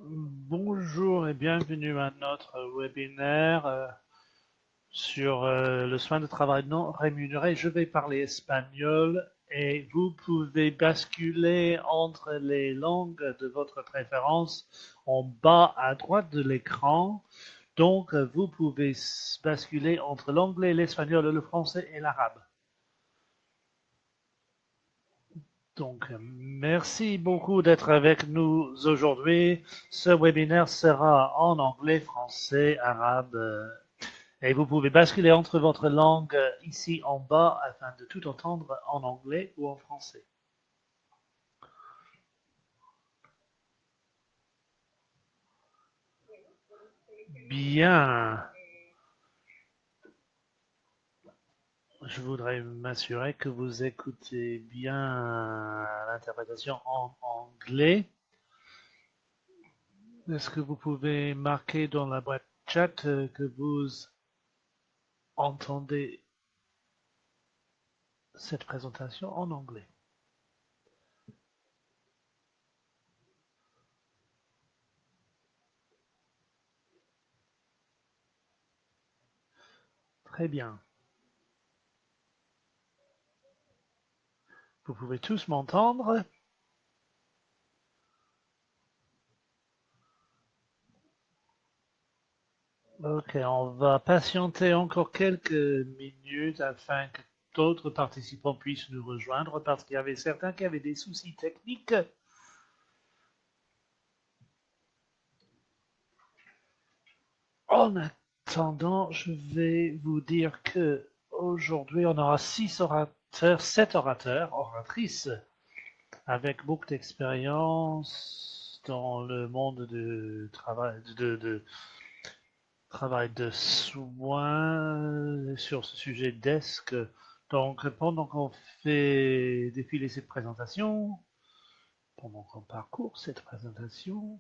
Bonjour et bienvenue à notre webinaire sur le soin de travail non rémunéré. Je vais parler espagnol et vous pouvez basculer entre les langues de votre préférence en bas à droite de l'écran. Donc, vous pouvez basculer entre l'anglais, l'espagnol, le français et l'arabe. Donc, merci beaucoup d'être avec nous aujourd'hui. Ce webinaire sera en anglais, français, arabe, et vous pouvez basculer entre votre langue ici en bas afin de tout entendre en anglais ou en français. Bien. Je voudrais m'assurer que vous écoutez bien l'interprétation en anglais. Est-ce que vous pouvez marquer dans la boîte chat que vous entendez cette présentation en anglais? Très bien. Vous pouvez tous m'entendre? Ok, on va patienter encore quelques minutes afin que d'autres participants puissent nous rejoindre parce qu'il y avait certains qui avaient des soucis techniques. En attendant, je vais vous dire que aujourd'hui on aura 6 orateurs, 7 orateurs, oratrices, avec beaucoup d'expérience dans le monde du travail, travail de soins sur ce sujet desk. Donc, pendant qu'on fait défiler cette présentation, pendant qu'on parcourt cette présentation,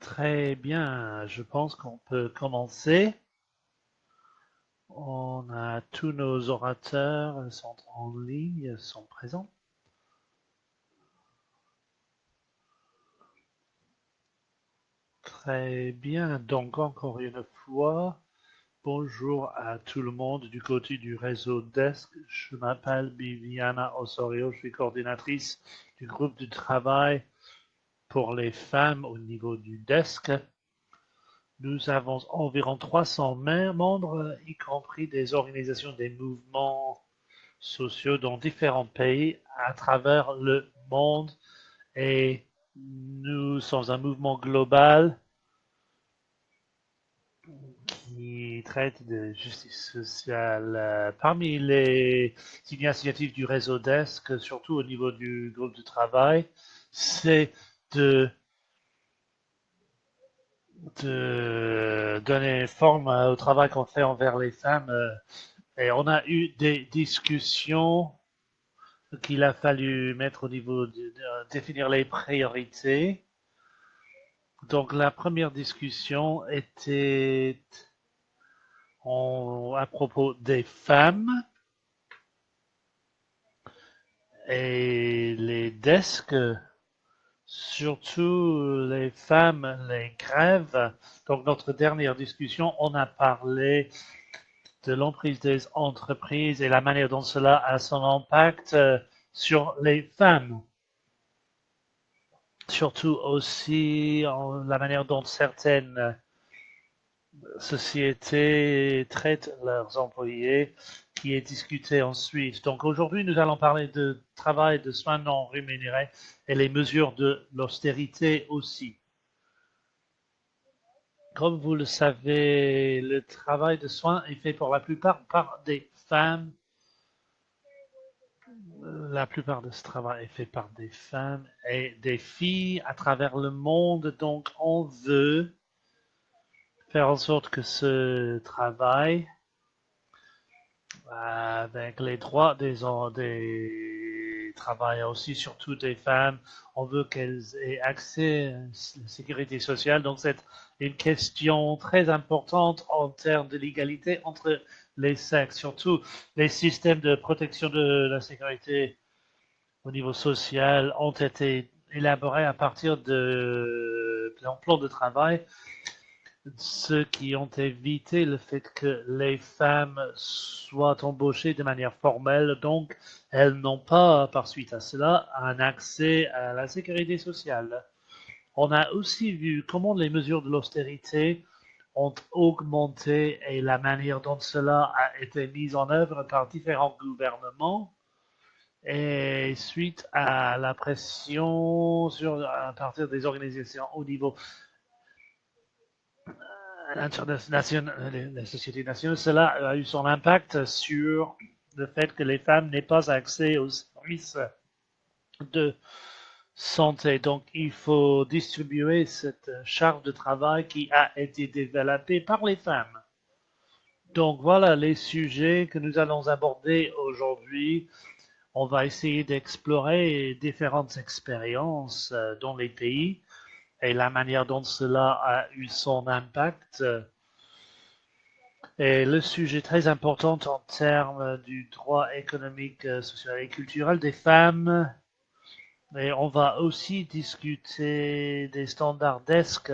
très bien, je pense qu'on peut commencer. On a tous nos orateurs sont en ligne, sont présents. Très bien, donc encore une fois, bonjour à tout le monde du côté du réseau Desk. Je m'appelle Viviana Osorio, je suis coordinatrice du groupe de travail pour les femmes au niveau du Desk. Nous avons environ 300 membres, y compris des organisations, des mouvements sociaux dans différents pays à travers le monde. Et nous sommes un mouvement global qui traite de justice sociale. Parmi les initiatives du réseau Desk, surtout au niveau du groupe de travail, c'est de, de donner forme au travail qu'on fait envers les femmes. Et on a eu des discussions qu'il a fallu mettre au niveau de définir les priorités. Donc la première discussion était à propos des femmes et les desks, surtout les femmes, les grèves. Donc notre dernière discussion, on a parlé de l'emprise des entreprises et la manière dont cela a son impact sur les femmes. Surtout aussi la manière dont certaines sociétés traitent leurs employés, qui est discuté ensuite. Donc aujourd'hui, nous allons parler de travail de soins non rémunérés et les mesures de l'austérité aussi. Comme vous le savez, le travail de soins est fait pour la plupart par des femmes. La plupart de ce travail est fait par des femmes et des filles à travers le monde. Donc on veut faire en sorte que ce travail avec les droits des travail aussi surtout des femmes. On veut qu'elles aient accès à la sécurité sociale. Donc, c'est une question très importante en termes de l'égalité entre les sexes. Surtout, les systèmes de protection de la sécurité au niveau social ont été élaborés à partir de plans de travail, ceux qui ont évité le fait que les femmes soient embauchées de manière formelle, donc elles n'ont pas, par suite à cela, un accès à la sécurité sociale. On a aussi vu comment les mesures de l'austérité ont augmenté et la manière dont cela a été mis en œuvre par différents gouvernements et suite à la pression à partir des organisations au niveau international, la société nationale, cela a eu son impact sur le fait que les femmes n'aient pas accès aux services de santé. Donc, il faut distribuer cette charge de travail qui a été développée par les femmes. Donc, voilà les sujets que nous allons aborder aujourd'hui. On va essayer d'explorer différentes expériences dans les pays et la manière dont cela a eu son impact. Et le sujet très important en termes du droit économique, social et culturel des femmes. Et on va aussi discuter des standards d'ESC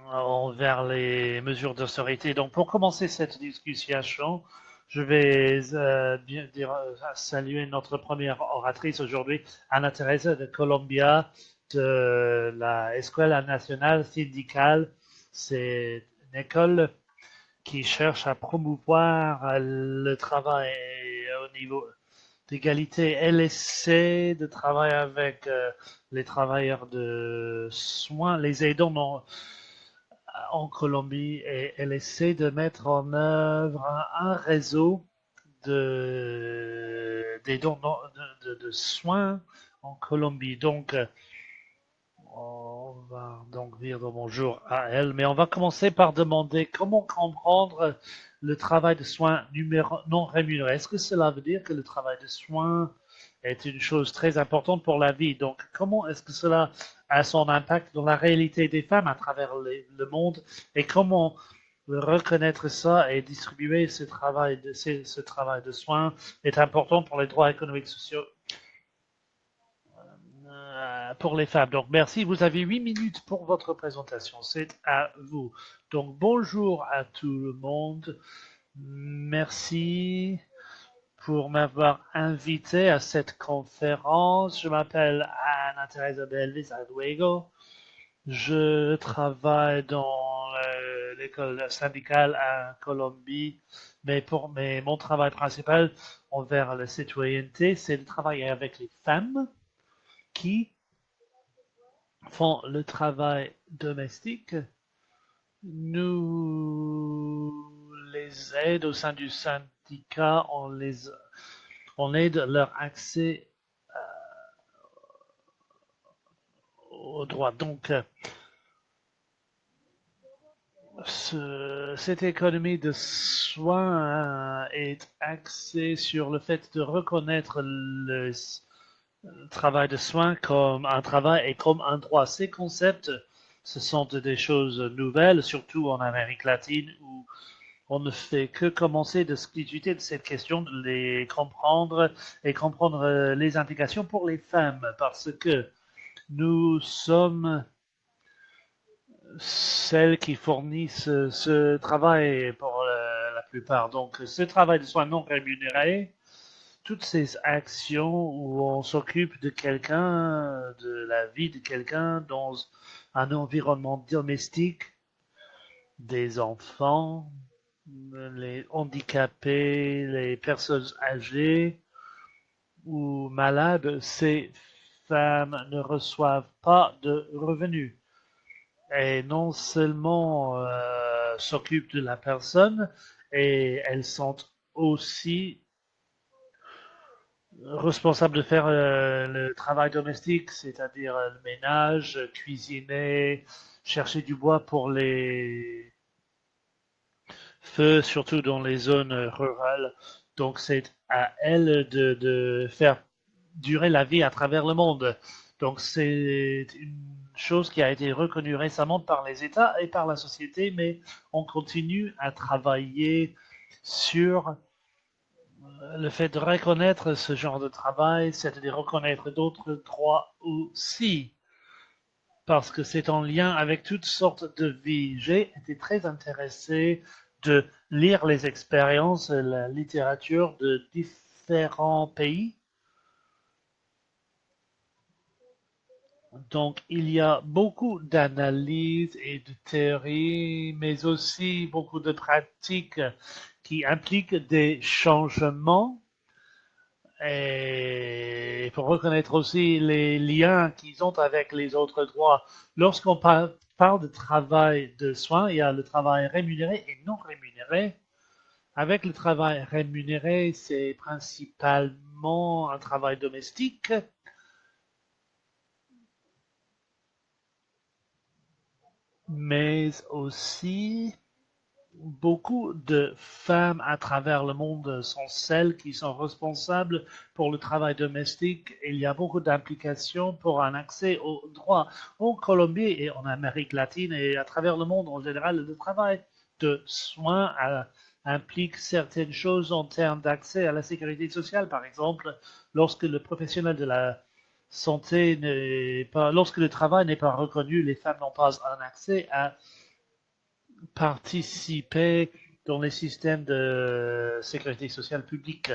envers les mesures d'austérité. Donc, pour commencer cette discussion, je vais bien dire, saluer notre première oratrice aujourd'hui, Ana Teresa de Colombia, de la Escuela Nacional Syndicale. C'est une école qui cherche à promouvoir le travail au niveau d'égalité. Elle essaie de travailler avec les travailleurs de soins, les aidants en Colombie, et elle essaie de mettre en œuvre un réseau des dons de soins en Colombie. Donc, on va donc dire bonjour à elle, mais on va commencer par demander comment comprendre le travail de soins non rémunéré. Est-ce que cela veut dire que le travail de soins est une chose très importante pour la vie? Donc, comment est-ce que cela a son impact dans la réalité des femmes à travers le monde et comment reconnaître ça et distribuer ce travail de soins est important pour les droits économiques sociaux pour les femmes. Donc, merci. Vous avez 8 minutes pour votre présentation. C'est à vous. Donc, bonjour à tout le monde. Merci pour m'avoir invité à cette conférence. Je m'appelle Ana Teresa Belvis Aduego. Je travaille dans l'école syndicale à Colombie, mais mon travail principal envers la citoyenneté, c'est de travailler avec les femmes qui font le travail domestique. Nous les aidons au sein du syndicat, on aide leur accès aux droits. Donc, cette économie de soins est axée sur le fait de reconnaître le travail de soins comme un travail et comme un droit. Ces concepts, ce sont des choses nouvelles, surtout en Amérique latine, où on ne fait que commencer de discuter de cette question, de les comprendre et comprendre les implications pour les femmes, parce que nous sommes celles qui fournissent ce travail pour la plupart. Donc, ce travail de soins non rémunéré, toutes ces actions où on s'occupe de quelqu'un, de la vie de quelqu'un dans un environnement domestique, des enfants, les handicapés, les personnes âgées ou malades, ces femmes ne reçoivent pas de revenus. Et non seulement s'occupent de la personne, et elles sont aussi responsables de faire le travail domestique, c'est-à-dire le ménage, cuisiner, chercher du bois pour les feux, surtout dans les zones rurales. Donc c'est à elles de faire durer la vie à travers le monde. Donc c'est une chose qui a été reconnue récemment par les États et par la société, mais on continue à travailler sur le fait de reconnaître ce genre de travail, c'est de reconnaître d'autres droits aussi, parce que c'est en lien avec toutes sortes de vies. J'ai été très intéressé de lire les expériences, la littérature de différents pays. Donc, il y a beaucoup d'analyses et de théories, mais aussi beaucoup de pratiques qui impliquent des changements. Et il faut reconnaître aussi les liens qu'ils ont avec les autres droits. Lorsqu'on parle de travail de soins, il y a le travail rémunéré et non rémunéré. Avec le travail rémunéré, c'est principalement un travail domestique. Mais aussi beaucoup de femmes à travers le monde sont celles qui sont responsables pour le travail domestique. Il y a beaucoup d'implications pour un accès aux droits. En Colombie et en Amérique latine et à travers le monde en général, le travail de soins implique certaines choses en termes d'accès à la sécurité sociale. Par exemple, lorsque le professionnel de la santé n'est pas, lorsque le travail n'est pas reconnu, les femmes n'ont pas un accès à participer dans les systèmes de sécurité sociale publique.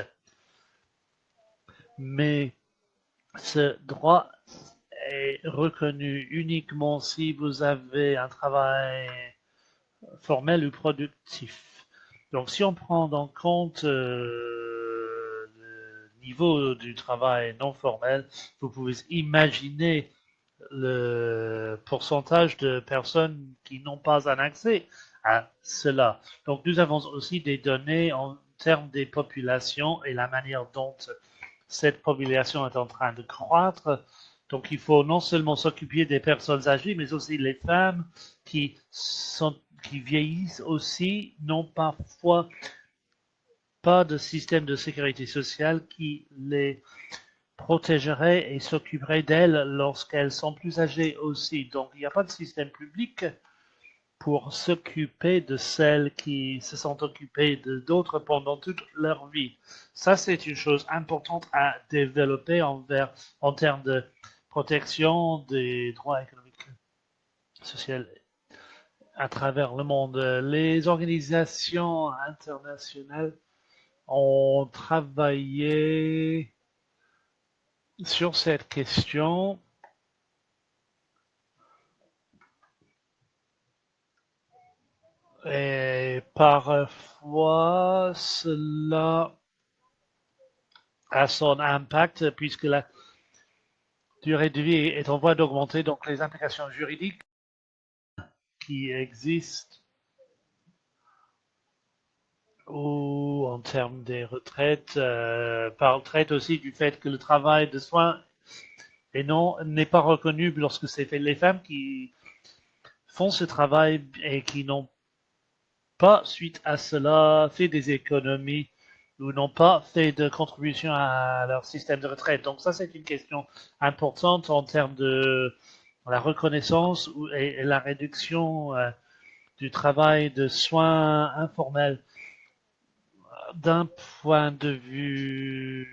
Mais ce droit est reconnu uniquement si vous avez un travail formel ou productif. Donc, si on prend en compte le niveau du travail non formel, vous pouvez imaginer le pourcentage de personnes qui n'ont pas un accès à cela. Donc, nous avons aussi des données en termes des populations et la manière dont cette population est en train de croître. Donc, il faut non seulement s'occuper des personnes âgées, mais aussi les femmes qui vieillissent aussi, n'ont parfois pas de système de sécurité sociale qui les protégerait et s'occuperait d'elles lorsqu'elles sont plus âgées aussi. Donc, il n'y a pas de système public pour s'occuper de celles qui se sont occupées d'autres pendant toute leur vie. Ça, c'est une chose importante à développer en termes de protection des droits économiques, sociaux à travers le monde. Les organisations internationales ont travaillé sur cette question. Et parfois, cela a son impact puisque la durée de vie est en voie d'augmenter, donc les implications juridiques qui existent ou en termes des retraites, traite aussi du fait que le travail de soins n'est pas reconnu lorsque c'est fait. Les femmes qui font ce travail et qui n'ont pas, suite à cela, fait des économies ou n'ont pas fait de contribution à leur système de retraite. Donc ça, c'est une question importante en termes de la reconnaissance et la réduction du travail de soins informels. D'un point de vue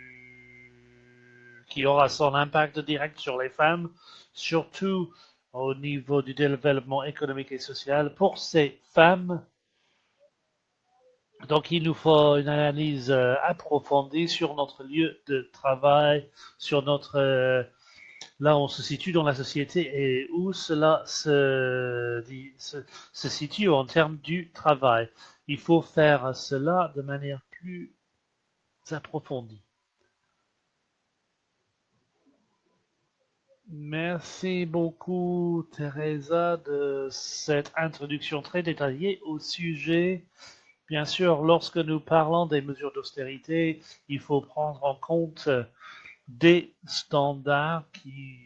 qui aura son impact direct sur les femmes, surtout au niveau du développement économique et social. Pour ces femmes, donc, il nous faut une analyse approfondie sur notre lieu de travail, sur là où on se situe dans la société et où cela se situe en termes du travail. Il faut faire cela de manière plus approfondie. Merci beaucoup, Teresa, de cette introduction très détaillée au sujet. Bien sûr, lorsque nous parlons des mesures d'austérité, il faut prendre en compte des standards qui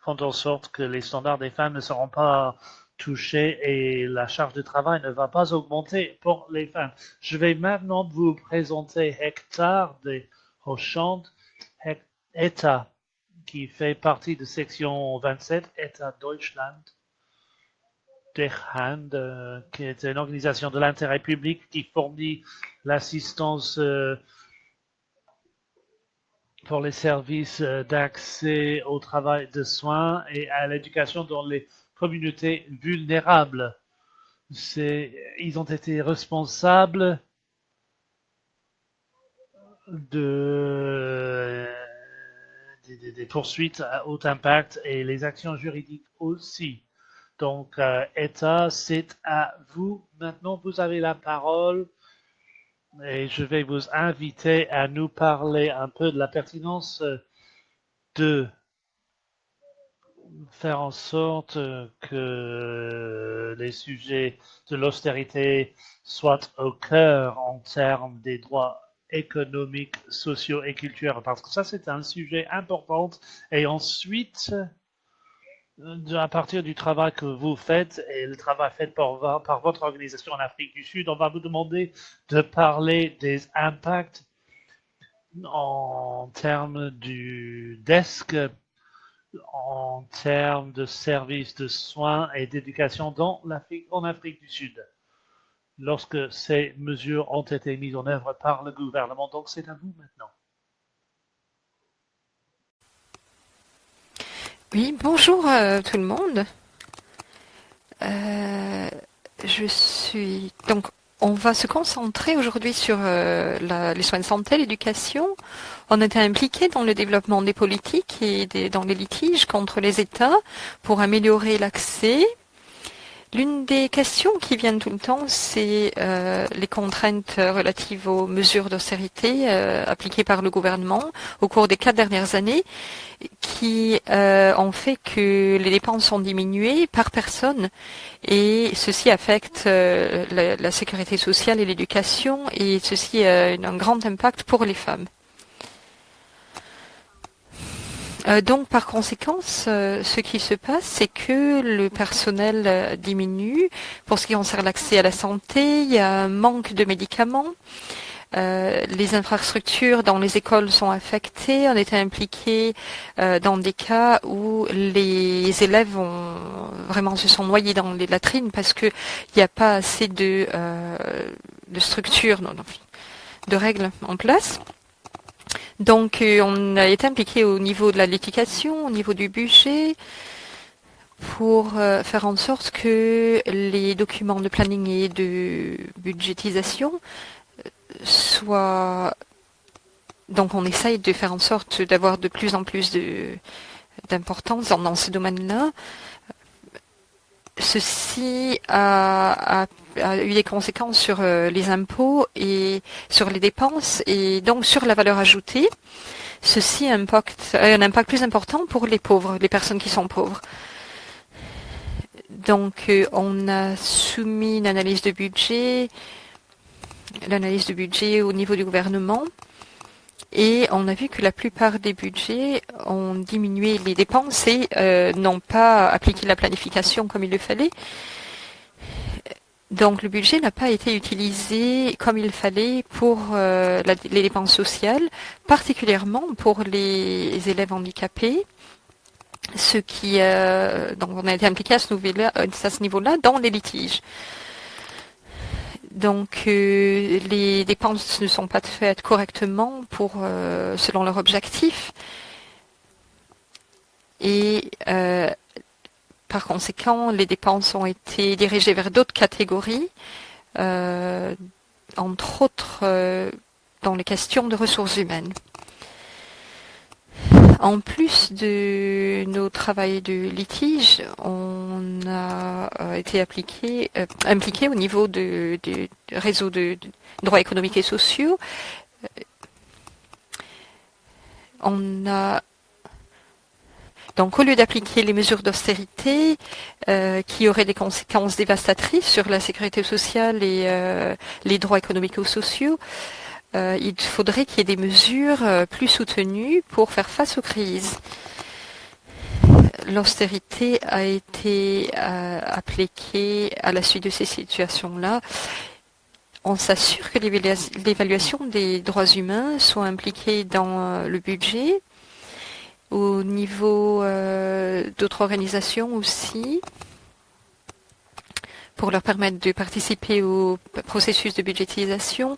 font en sorte que les standards des femmes ne seront pas touchés et la charge de travail ne va pas augmenter pour les femmes. Je vais maintenant vous présenter Hector de Hochland, ETA, qui fait partie de section 27, ETA Deutschland, qui est une organisation de l'intérêt public qui fournit l'assistance pour les services d'accès au travail de soins et à l'éducation dans les communautés vulnérables. Ils ont été responsables des poursuites à haut impact et les actions juridiques aussi. Donc, État, c'est à vous. Maintenant, vous avez la parole et je vais vous inviter à nous parler un peu de la pertinence de faire en sorte que les sujets de l'austérité soient au cœur en termes des droits économiques, sociaux et culturels, parce que ça, c'est un sujet important. Et ensuite, à partir du travail que vous faites et le travail fait par votre organisation en Afrique du Sud, on va vous demander de parler des impacts en termes du desk, en termes de services de soins et d'éducation en Afrique du Sud, lorsque ces mesures ont été mises en œuvre par le gouvernement. Donc, c'est à vous maintenant. Oui, bonjour tout le monde. On va se concentrer aujourd'hui sur les soins de santé, l'éducation. On était impliqués dans le développement des politiques et dans les litiges contre les États pour améliorer l'accès. L'une des questions qui viennent tout le temps, c'est les contraintes relatives aux mesures d'austérité appliquées par le gouvernement au cours des 4 dernières années, qui ont fait que les dépenses ont diminué par personne, et ceci affecte la sécurité sociale et l'éducation, et ceci a un grand impact pour les femmes. Donc, par conséquent, ce qui se passe, c'est que le personnel diminue. Pour ce qui concerne l'accès à la santé, il y a un manque de médicaments. Les infrastructures dans les écoles sont affectées. On était impliqués dans des cas où les élèves se sont noyés dans les latrines parce qu'il n'y a pas assez de structures, de règles en place. Donc, on a été impliqué au niveau de la litigation, au niveau du budget, pour faire en sorte que les documents de planning et de budgétisation soient... Donc, on essaye de faire en sorte d'avoir de plus en plus d'importance dans ce domaine-là. Ceci a eu des conséquences sur les impôts et sur les dépenses et donc sur la valeur ajoutée. Ceci a un impact plus important pour les pauvres, les personnes qui sont pauvres. Donc, on a soumis l'analyse de budget au niveau du gouvernement. Et on a vu que la plupart des budgets ont diminué les dépenses et n'ont pas appliqué la planification comme il le fallait. Donc le budget n'a pas été utilisé comme il fallait pour les dépenses sociales, particulièrement pour les élèves handicapés, donc on a été impliqué à ce niveau-là dans les litiges. Donc, les dépenses ne sont pas faites correctement selon leur objectif. Et par conséquent, les dépenses ont été dirigées vers d'autres catégories, entre autres dans les questions de ressources humaines. En plus de nos travaux de litige, on a été impliqué au niveau du réseau de droits économiques et sociaux. Donc, au lieu d'appliquer les mesures d'austérité qui auraient des conséquences dévastatrices sur la sécurité sociale et les droits économiques et sociaux, il faudrait qu'il y ait des mesures plus soutenues pour faire face aux crises. l'austérité a été appliquée à la suite de ces situations-là. On s'assure que l'évaluation des droits humains soit impliquée dans le budget, au niveau d'autres organisations aussi, pour leur permettre de participer au processus de budgétisation.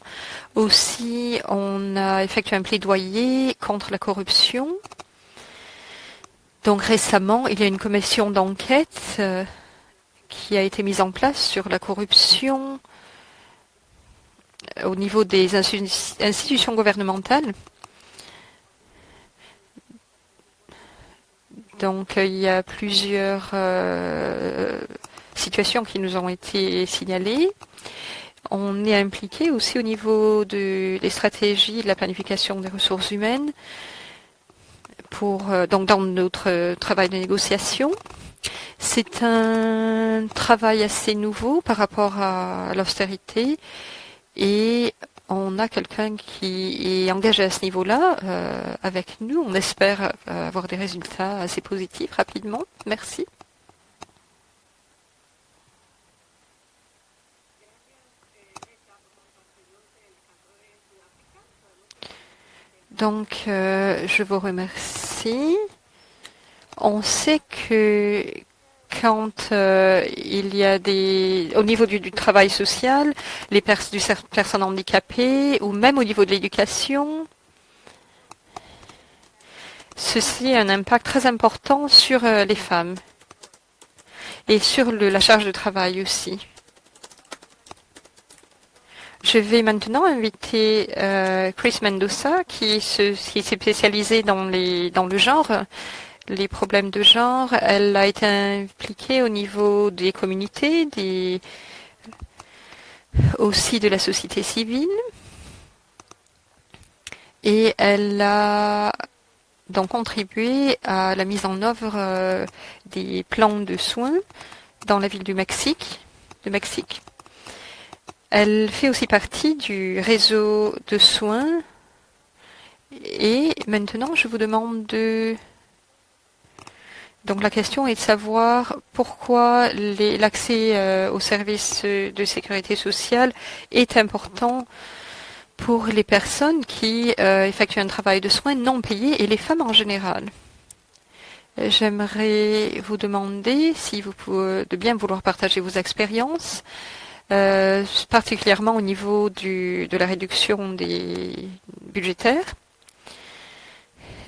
Aussi, on a effectué un plaidoyer contre la corruption. Donc récemment, il y a une commission d'enquête qui a été mise en place sur la corruption au niveau des institutions gouvernementales. Donc il y a plusieurs situations qui nous ont été signalées. On est impliqué aussi au niveau des stratégies de la planification des ressources humaines donc dans notre travail de négociation. C'est un travail assez nouveau par rapport à l'austérité et on a quelqu'un qui est engagé à ce niveau-là avec nous. On espère avoir des résultats assez positifs rapidement. Merci. Donc, je vous remercie. On sait que quand il y a au niveau du travail social, les personnes handicapées ou même au niveau de l'éducation, ceci a un impact très important sur les femmes et sur la charge de travail aussi. Je vais maintenant inviter Chris Mendoza qui s'est spécialisée dans le genre, les problèmes de genre. Elle a été impliquée au niveau des communautés, aussi de la société civile. Et elle a donc contribué à la mise en œuvre des plans de soins dans la ville de Mexique. Elle fait aussi partie du réseau de soins. Et maintenant, je vous demande Donc la question est de savoir pourquoi l'accès aux services de sécurité sociale est important pour les personnes qui effectuent un travail de soins non payé et les femmes en général. J'aimerais vous demander si vous pouvez de bien vouloir partager vos expériences. Particulièrement au niveau de la réduction des budgétaires.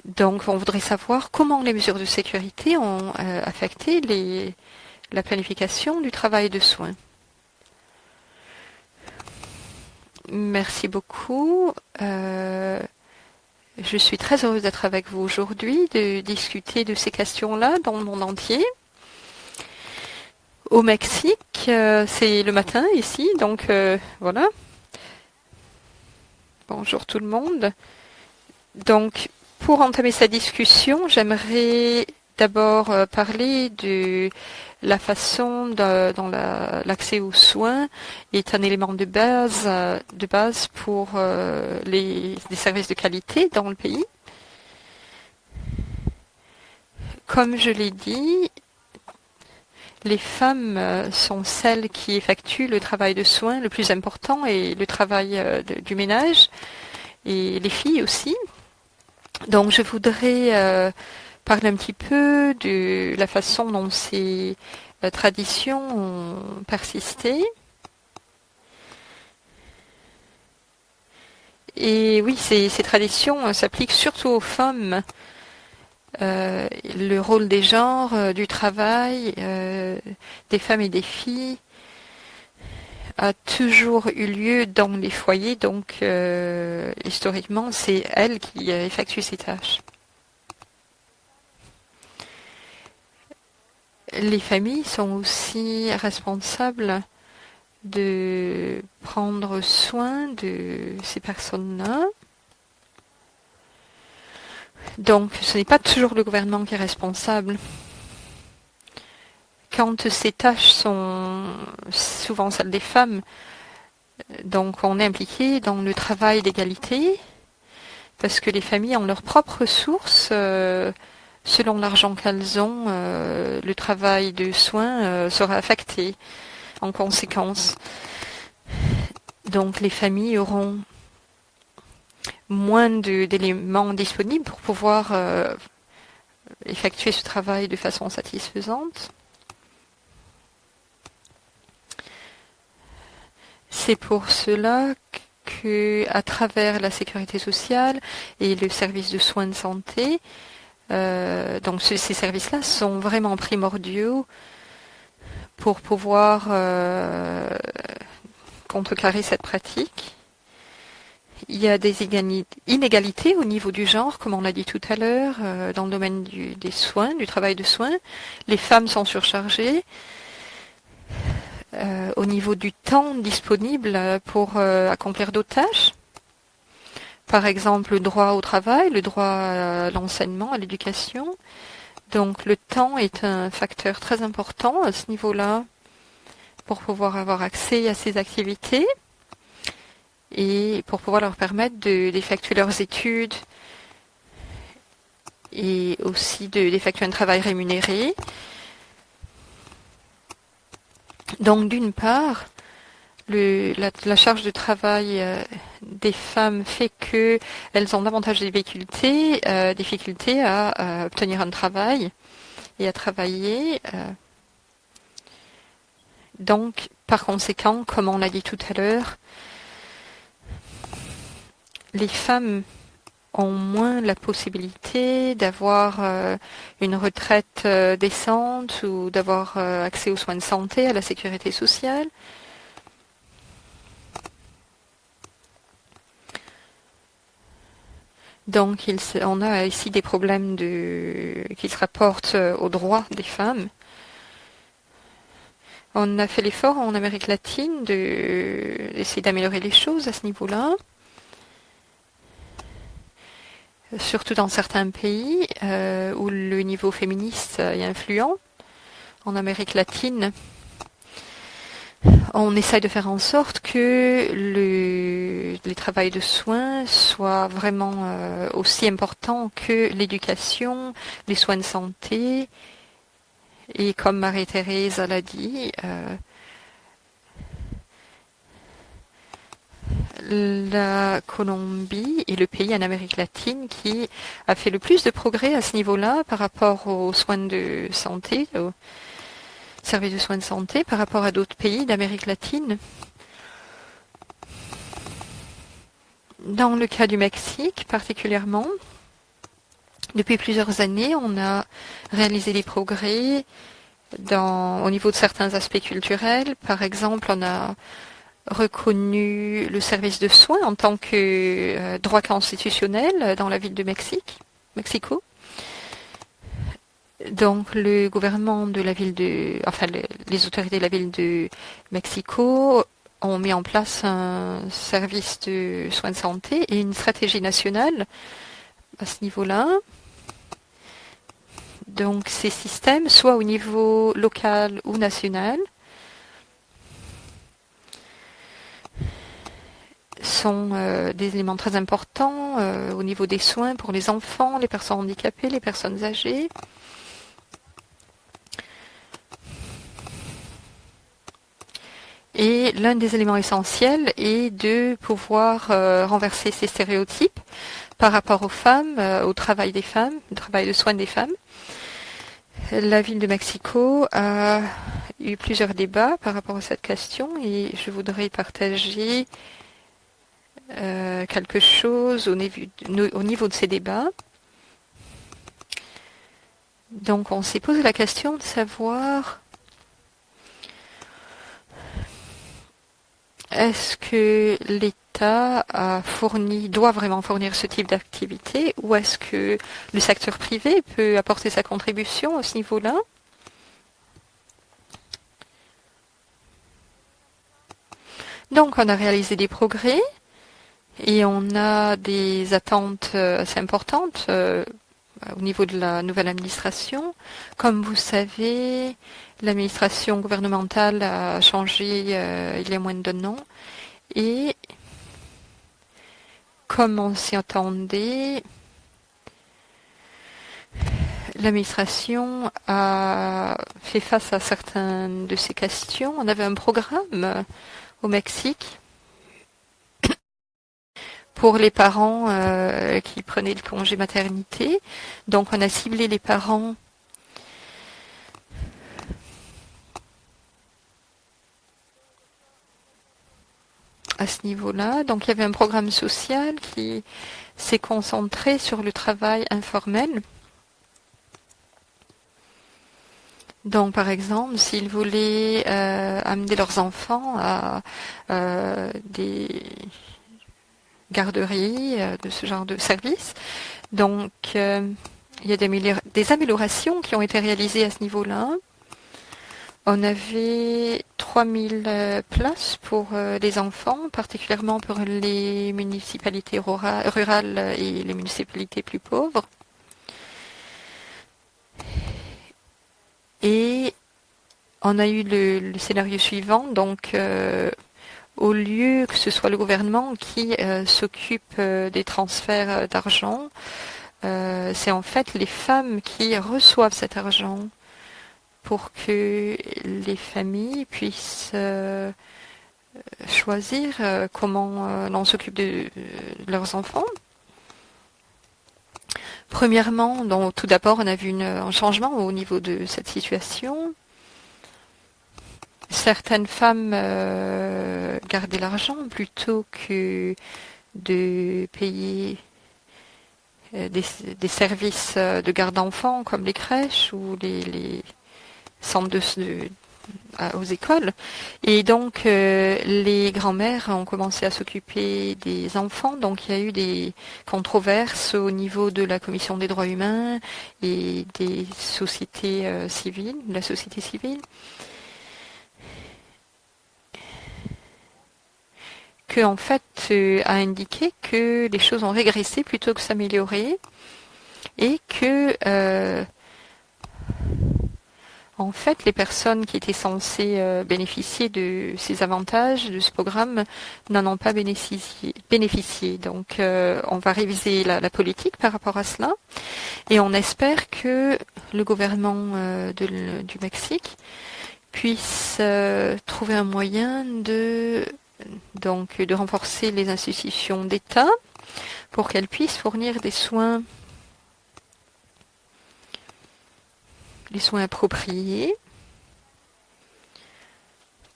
Donc, on voudrait savoir comment les mesures de sécurité ont affecté la planification du travail de soins. Merci beaucoup. Je suis très heureuse d'être avec vous aujourd'hui, de discuter de ces questions-là dans le monde entier. Au Mexique, c'est le matin ici, donc voilà. Bonjour tout le monde. Donc, pour entamer cette discussion, j'aimerais d'abord parler de la façon dont l'accès aux soins est un élément de base pour les services de qualité dans le pays. Comme je l'ai dit, les femmes sont celles qui effectuent le travail de soins le plus important et le travail du ménage, et les filles aussi. Donc je voudrais parler un petit peu de la façon dont ces traditions ont persisté. Et oui, ces traditions s'appliquent surtout aux femmes. Le rôle des genres, du travail, des femmes et des filles a toujours eu lieu dans les foyers, donc historiquement, c'est elles qui effectuent ces tâches. Les familles sont aussi responsables de prendre soin de ces personnes-là. Donc, ce n'est pas toujours le gouvernement qui est responsable. Quand ces tâches sont souvent celles des femmes, donc on est impliqué dans le travail d'égalité, parce que les familles ont leurs propres ressources selon l'argent qu'elles ont, le travail de soins sera affecté en conséquence. Donc les familles auront moins d'éléments disponibles pour pouvoir effectuer ce travail de façon satisfaisante. C'est pour cela que, à travers la sécurité sociale et le service de soins de santé, donc ces services-là sont vraiment primordiaux pour pouvoir contrecarrer cette pratique. Il y a des inégalités au niveau du genre, comme on l'a dit tout à l'heure, dans le domaine des soins, du travail de soins. Les femmes sont surchargées. Au niveau du temps disponible pour accomplir d'autres tâches. Par exemple, le droit au travail, le droit à l'enseignement, à l'éducation. Donc le temps est un facteur très important à ce niveau-là pour pouvoir avoir accès à ces activités et pour pouvoir leur permettre d'effectuer leurs études et aussi d'effectuer un travail rémunéré. Donc d'une part, la charge de travail des femmes fait qu'elles ont davantage de difficultés à obtenir un travail et à travailler. Donc, par conséquent, comme on l'a dit tout à l'heure, les femmes ont moins la possibilité d'avoir une retraite décente ou d'avoir accès aux soins de santé, à la sécurité sociale. Donc, on a ici des problèmes qui se rapportent aux droits des femmes. On a fait l'effort en Amérique latine d'essayer d'améliorer les choses à ce niveau-là. Surtout dans certains pays où le niveau féministe est influent. En Amérique latine, on essaye de faire en sorte que les travails de soins soient vraiment aussi importants que l'éducation, les soins de santé. Et comme Marie-Thérèse l'a dit, la Colombie est le pays en Amérique latine qui a fait le plus de progrès à ce niveau-là par rapport aux soins de santé, aux services de soins de santé, par rapport à d'autres pays d'Amérique latine. Dans le cas du Mexique particulièrement, depuis plusieurs années, on a réalisé des progrès au niveau de certains aspects culturels. Par exemple, on a reconnu le service de soins en tant que droit constitutionnel dans la ville de Mexico. Donc le gouvernement de la ville les autorités de la ville de Mexico ont mis en place un service de soins de santé et une stratégie nationale à ce niveau-là. Donc ces systèmes, soit au niveau local ou national, sont des éléments très importants au niveau des soins pour les enfants, les personnes handicapées, les personnes âgées. Et l'un des éléments essentiels est de pouvoir renverser ces stéréotypes par rapport aux femmes, au travail des femmes, au travail de soins des femmes. La ville de Mexico a eu plusieurs débats par rapport à cette question et je voudrais partager quelque chose au niveau de ces débats. Donc on s'est posé la question de savoir est-ce que l'État doit vraiment fournir ce type d'activité ou est-ce que le secteur privé peut apporter sa contribution à ce niveau-là? Donc on a réalisé des progrès et on a des attentes assez importantes au niveau de la nouvelle administration. Comme vous savez, l'administration gouvernementale a changé il y a moins d'1 an et comme on s'y attendait, l'administration a fait face à certaines de ces questions. On avait un programme au Mexique pour les parents qui prenaient le congé maternité. Donc on a ciblé les parents à ce niveau-là. Donc il y avait un programme social qui s'est concentré sur le travail informel. Donc, par exemple, s'ils voulaient amener leurs enfants à des garderies, de ce genre de service, donc il y a des améliorations qui ont été réalisées à ce niveau-là. On avait 3000 places pour les enfants, particulièrement pour les municipalités rurales et les municipalités plus pauvres. Et on a eu le scénario suivant, donc au lieu que ce soit le gouvernement qui s'occupe des transferts d'argent, c'est en fait les femmes qui reçoivent cet argent pour que les familles puissent choisir comment l'on s'occupe de leurs enfants. Premièrement, donc, tout d'abord, on a vu un changement au niveau de cette situation. Certaines femmes gardaient l'argent plutôt que de payer des services de garde d'enfants comme les crèches ou les centres aux écoles. Et donc, les grands-mères ont commencé à s'occuper des enfants. Donc, il y a eu des controverses au niveau de la Commission des droits humains et des sociétés civiles, de la société civile. Que, en fait, a indiqué que les choses ont régressé plutôt que s'améliorer et que en fait, les personnes qui étaient censées bénéficier de ces avantages de ce programme n'en ont pas bénéficié. Donc, on va réviser la politique par rapport à cela. Et on espère que le gouvernement du Mexique puisse trouver un moyen de renforcer les institutions d'État pour qu'elles puissent fournir des soins appropriés,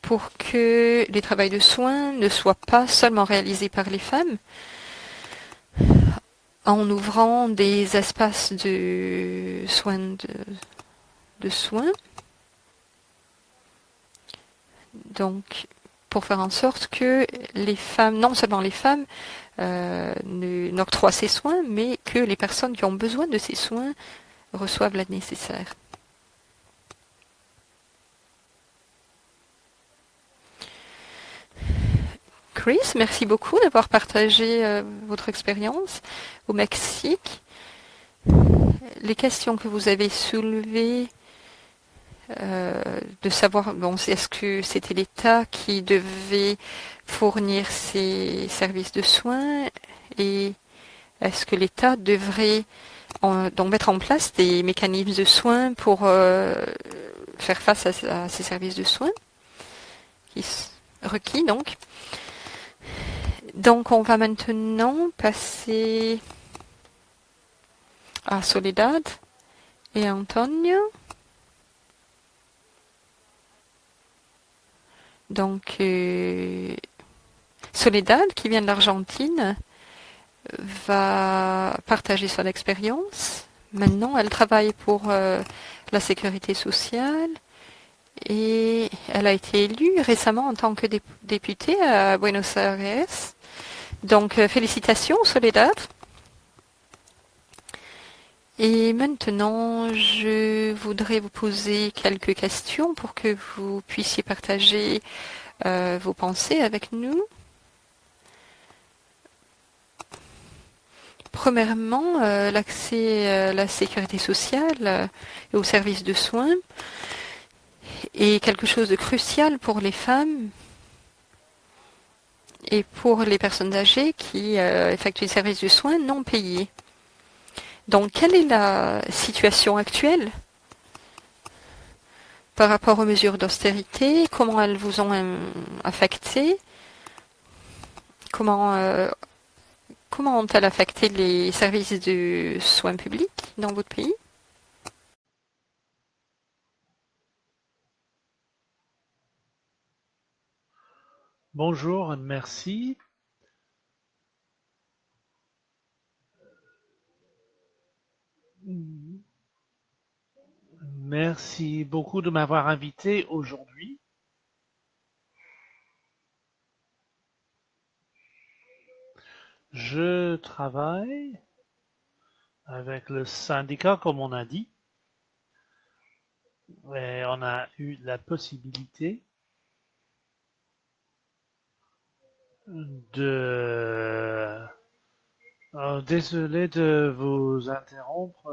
pour que les travaux de soins ne soient pas seulement réalisés par les femmes, en ouvrant des espaces de soins, donc pour faire en sorte que les femmes, non seulement les femmes, n'octroient ces soins, mais que les personnes qui ont besoin de ces soins reçoivent l'aide nécessaire. Chris, merci beaucoup d'avoir partagé votre expérience au Mexique. Les questions que vous avez soulevées, de savoir, est-ce que c'était l'État qui devait fournir ces services de soins et est-ce que l'État devrait donc mettre en place des mécanismes de soins pour faire face à ces services de soins requis donc. Donc on va maintenant passer à Soledad et Antonio. Donc Soledad, qui vient de l'Argentine, va partager son expérience. Maintenant, elle travaille pour la sécurité sociale et elle a été élue récemment en tant que députée à Buenos Aires. Donc, félicitations, Soledad. Et maintenant, je voudrais vous poser quelques questions pour que vous puissiez partager vos pensées avec nous. Premièrement, l'accès à la sécurité sociale et aux services de soins est quelque chose de crucial pour les femmes et pour les personnes âgées qui effectuent des services de soins non payés. Donc, quelle est la situation actuelle par rapport aux mesures d'austérité? Comment elles vous ont affecté? Comment, comment ont-elles affecté les services de soins publics dans votre pays? Bonjour, merci. Merci beaucoup de m'avoir invité aujourd'hui. Je travaille avec le syndicat, comme on a dit, et on a eu la possibilité de... désolé de vous interrompre,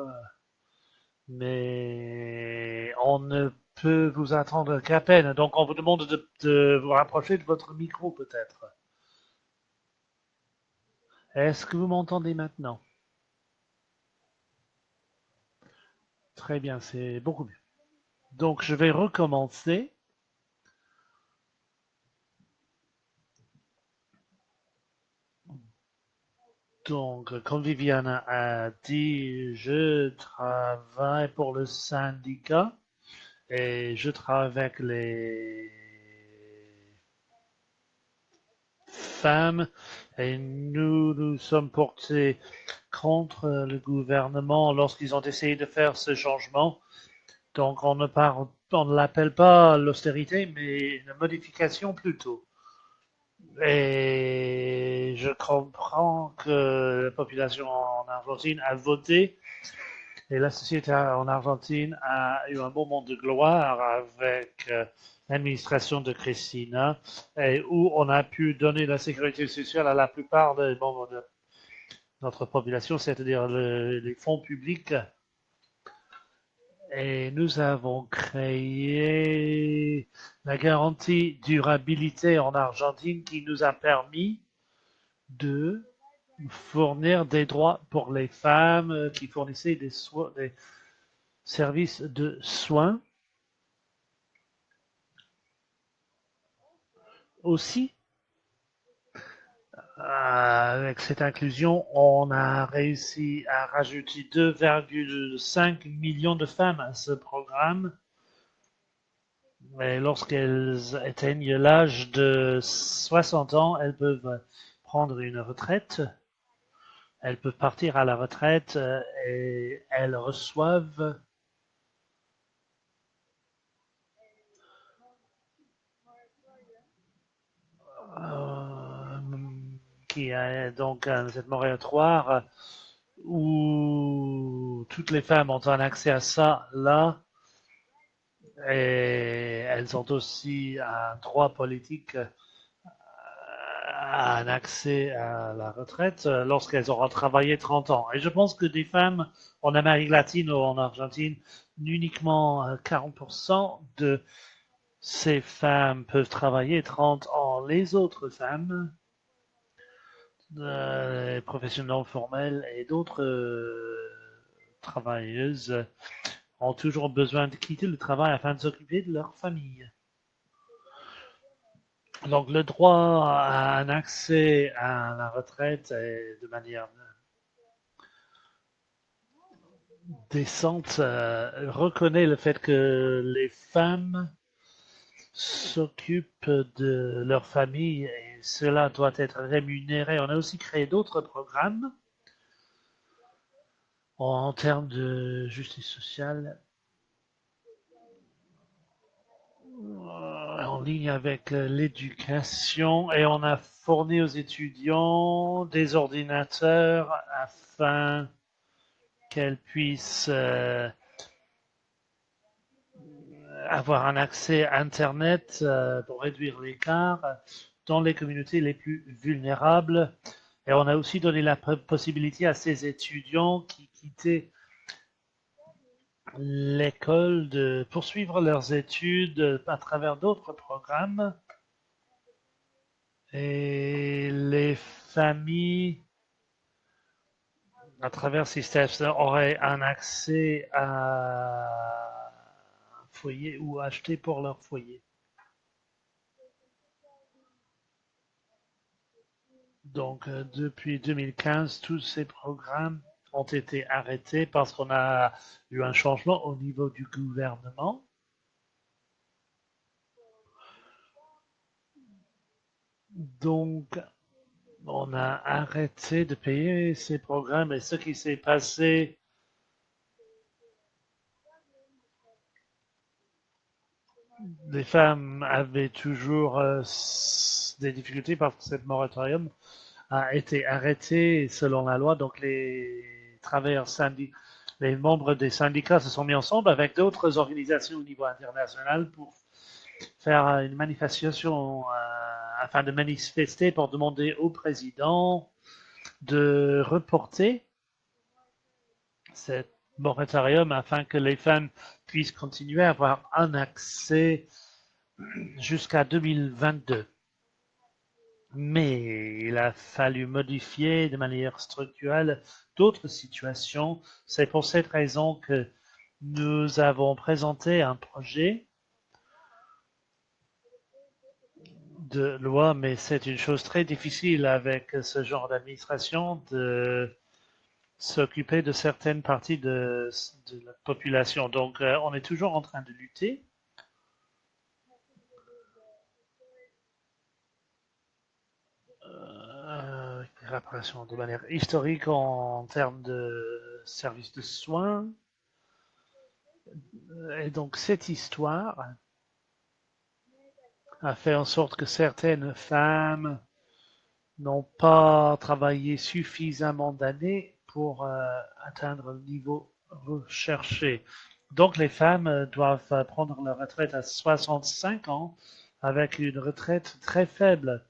mais on ne peut vous attendre qu'à peine. Donc on vous demande de vous rapprocher de votre micro peut-être. Est-ce que vous m'entendez maintenant? Très bien, c'est beaucoup mieux. Donc je vais recommencer. Donc, comme Viviane a dit, je travaille pour le syndicat et je travaille avec les femmes et nous nous sommes portés contre le gouvernement lorsqu'ils ont essayé de faire ce changement. Donc, on ne l'appelle pas l'austérité, mais une modification plutôt. Et je comprends que la population en Argentine a voté et la société en Argentine a eu un moment de gloire avec l'administration de Cristina et où on a pu donner la sécurité sociale à la plupart des membres de notre population, c'est-à-dire les fonds publics. Et nous avons créé la garantie durabilité en Argentine qui nous a permis de fournir des droits pour les femmes qui fournissaient des services de soins. Aussi, avec cette inclusion, on a réussi à rajouter 2,5 millions de femmes à ce programme. Et lorsqu'elles atteignent l'âge de 60 ans, elles peuvent prendre une retraite. Elles peuvent partir à la retraite et elles reçoivent qui est donc cette moratoire où toutes les femmes ont un accès à ça là et elles ont aussi un droit politique un accès à la retraite lorsqu'elles auront travaillé 30 ans. Et je pense que des femmes en Amérique latine ou en Argentine, uniquement 40% de ces femmes peuvent travailler 30 ans. Les autres femmes, professionnels formels et d'autres travailleuses ont toujours besoin de quitter le travail afin de s'occuper de leur famille. Donc le droit à un accès à la retraite est de manière décente reconnaît le fait que les femmes s'occupent de leur famille et cela doit être rémunéré. On a aussi créé d'autres programmes en termes de justice sociale en ligne avec l'éducation et on a fourni aux étudiants des ordinateurs afin qu'elles puissent avoir un accès à Internet pour réduire l'écart dans les communautés les plus vulnérables. Et on a aussi donné la possibilité à ces étudiants qui quittaient l'école de poursuivre leurs études à travers d'autres programmes. Et les familles à travers SysTeps, auraient un accès à un foyer ou acheter pour leur foyer. Donc, depuis 2015, tous ces programmes ont été arrêtés parce qu'on a eu un changement au niveau du gouvernement. Donc, on a arrêté de payer ces programmes et ce qui s'est passé, les femmes avaient toujours des difficultés parce que cette moratorium a été arrêté selon la loi. Donc, les membres des syndicats se sont mis ensemble avec d'autres organisations au niveau international pour faire une manifestation afin de manifester pour demander au président de reporter cet moratorium afin que les femmes puissent continuer à avoir un accès jusqu'à 2022. Mais il a fallu modifier de manière structurelle d'autres situations. C'est pour cette raison que nous avons présenté un projet de loi, mais c'est une chose très difficile avec ce genre d'administration de s'occuper de certaines parties de la population. Donc, on est toujours en train de lutter. Réparation de manière historique en termes de services de soins. Et donc, cette histoire a fait en sorte que certaines femmes n'ont pas travaillé suffisamment d'années pour atteindre le niveau recherché. Donc les femmes doivent prendre leur retraite à 65 ans avec une retraite très faible.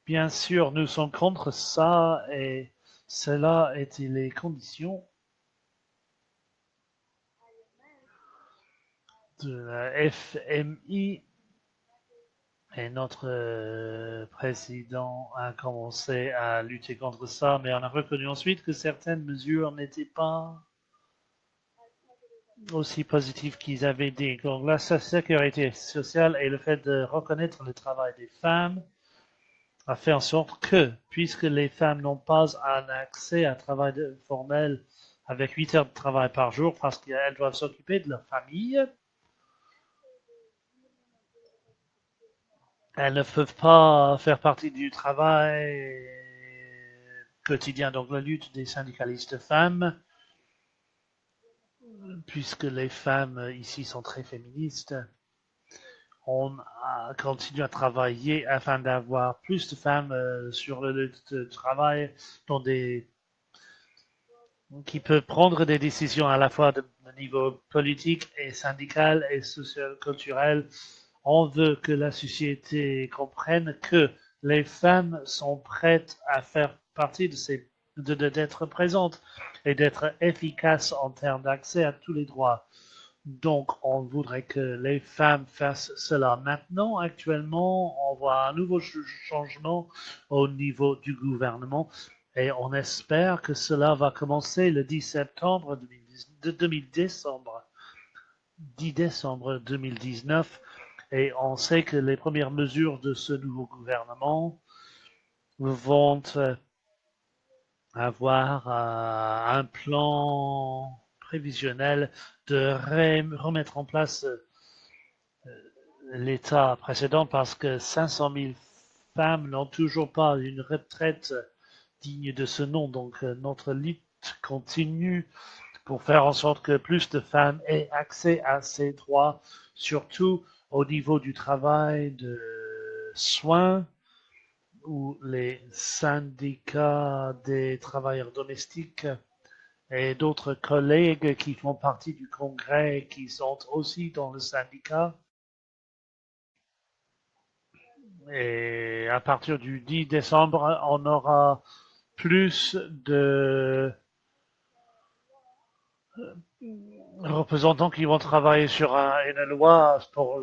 Bien sûr, nous sommes contre ça et cela étaient les conditions de la FMI. Et notre président a commencé à lutter contre ça, mais on a reconnu ensuite que certaines mesures n'étaient pas aussi positives qu'ils avaient dit. Donc la sécurité sociale et le fait de reconnaître le travail des femmes a fait en sorte que, puisque les femmes n'ont pas un accès à un travail formel avec 8 heures de travail par jour, parce qu'elles doivent s'occuper de leur famille, elles ne peuvent pas faire partie du travail quotidien. Donc la lutte des syndicalistes femmes, puisque les femmes ici sont très féministes, on a continué à travailler afin d'avoir plus de femmes sur le travail dans qui peuvent prendre des décisions à la fois de niveau politique et syndical et social culturel. On veut que la société comprenne que les femmes sont prêtes à faire partie d'être présentes et d'être efficaces en termes d'accès à tous les droits. Donc, on voudrait que les femmes fassent cela maintenant. Actuellement, on voit un nouveau changement au niveau du gouvernement et on espère que cela va commencer le 10 septembre 10 décembre 2019. Et on sait que les premières mesures de ce nouveau gouvernement vont avoir un plan prévisionnel de remettre en place l'état précédent parce que 500 000 femmes n'ont toujours pas une retraite digne de ce nom. Donc notre lutte continue pour faire en sorte que plus de femmes aient accès à ces droits, surtout au niveau du travail de soins, où les syndicats des travailleurs domestiques et d'autres collègues qui font partie du Congrès et qui sont aussi dans le syndicat. Et à partir du 10 décembre, on aura plus de représentants qui vont travailler sur une loi pour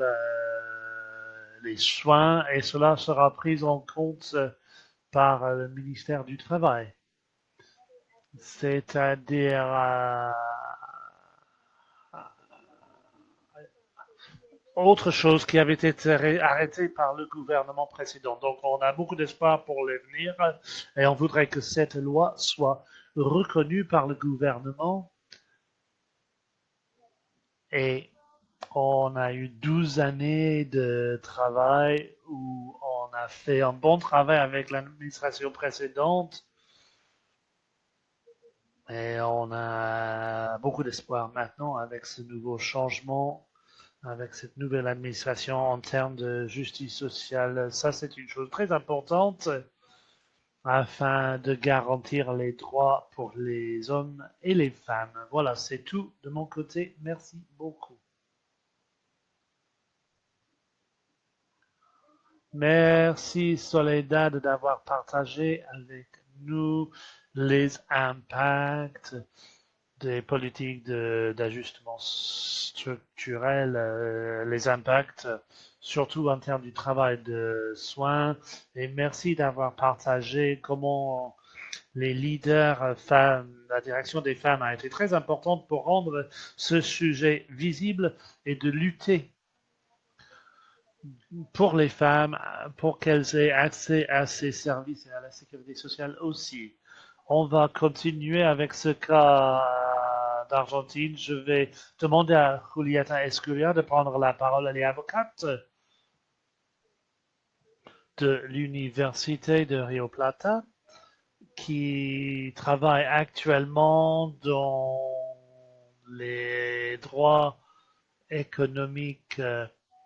les soins et cela sera pris en compte par le ministère du Travail. c'est-à-dire autre chose qui avait été arrêtée par le gouvernement précédent. Donc on a beaucoup d'espoir pour l'avenir et on voudrait que cette loi soit reconnue par le gouvernement et on a eu 12 années de travail où on a fait un bon travail avec l'administration précédente et on a beaucoup d'espoir maintenant avec ce nouveau changement, avec cette nouvelle administration en termes de justice sociale. Ça, c'est une chose très importante afin de garantir les droits pour les hommes et les femmes. Voilà, c'est tout de mon côté. Merci beaucoup. Merci Soledad d'avoir partagé avec nous les impacts des politiques d'ajustement structurel, les impacts surtout en termes du travail de soins. Et merci d'avoir partagé comment les leaders femmes, la direction des femmes a été très importante pour rendre ce sujet visible et de lutter pour les femmes, pour qu'elles aient accès à ces services et à la sécurité sociale aussi. On va continuer avec ce cas d'Argentine. Je vais demander à Julieta Escuria de prendre la parole. Elle est avocate de l'Université de Rio Plata qui travaille actuellement dans les droits économiques,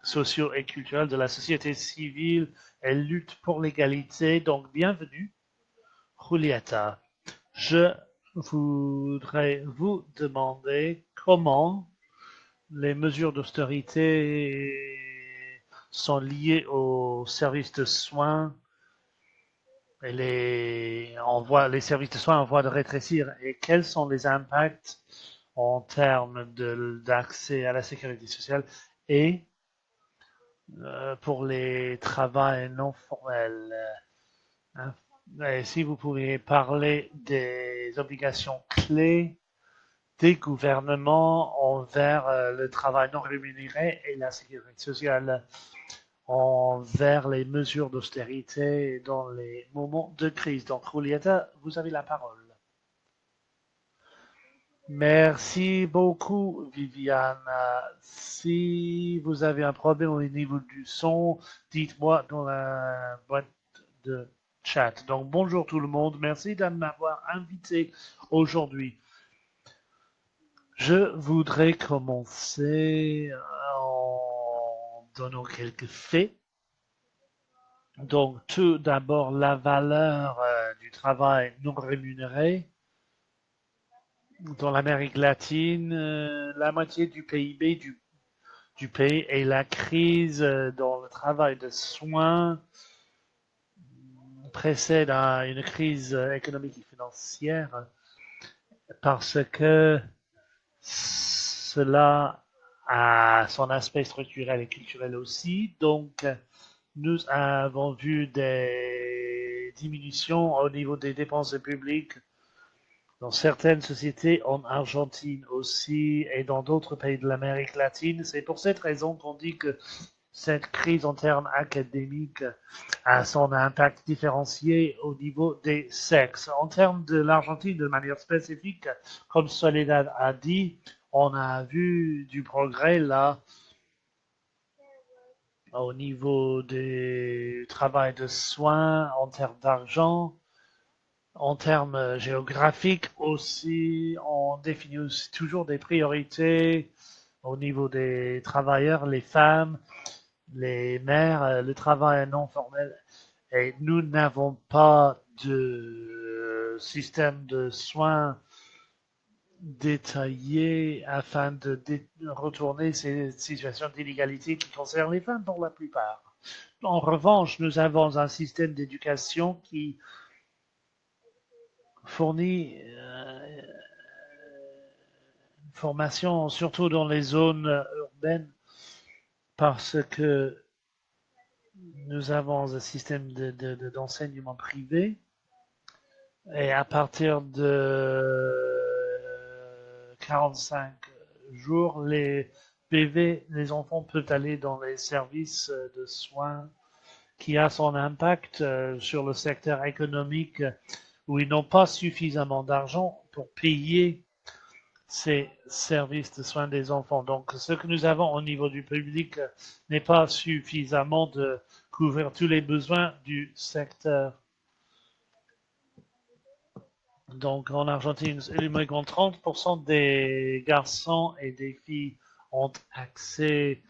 sociaux et culturels de la société civile. Elle lutte pour l'égalité. Donc, bienvenue, Julieta. Je voudrais vous demander comment les mesures d'austérité sont liées aux services de soins et les services de soins en voie de rétrécir et quels sont les impacts en termes d'accès à la sécurité sociale et pour les travails non formels. Hein. Et si vous pouviez parler des obligations clés des gouvernements envers le travail non rémunéré et la sécurité sociale, envers les mesures d'austérité dans les moments de crise. Donc, Julieta, vous avez la parole. Merci beaucoup, Viviane. Si vous avez un problème au niveau du son, dites-moi dans la boîte de chat. Donc, bonjour tout le monde. Merci de m'avoir invité aujourd'hui. Je voudrais commencer en donnant quelques faits. Donc, tout d'abord, la valeur du travail non rémunéré. Dans l'Amérique latine, la moitié du PIB du pays et la crise dans le travail de soins précède à une crise économique et financière parce que cela a son aspect structurel et culturel aussi. Donc, nous avons vu des diminutions au niveau des dépenses publiques dans certaines sociétés en Argentine aussi et dans d'autres pays de l'Amérique latine. C'est pour cette raison qu'on dit que cette crise en termes académiques a son impact différencié au niveau des sexes. En termes de l'Argentine, de manière spécifique, comme Soledad a dit, on a vu du progrès là au niveau du travail de soins en termes d'argent. En termes géographiques aussi, on définit aussi toujours des priorités au niveau des travailleurs, les femmes, les mères, le travail non formel. Et nous n'avons pas de système de soins détaillé afin de retourner ces situations d'inégalité qui concernent les femmes pour la plupart. En revanche, nous avons un système d'éducation qui fournit une formation surtout dans les zones urbaines parce que nous avons un système d'enseignement privé Et à partir de 45 jours, les bébés, les enfants peuvent aller dans les services de soins qui a son impact sur le secteur économique où ils n'ont pas suffisamment d'argent pour payer ces services de soins des enfants. Donc, ce que nous avons au niveau du public n'est pas suffisamment de couvrir tous les besoins du secteur. Donc, en Argentine, 30% des garçons et des filles ont accès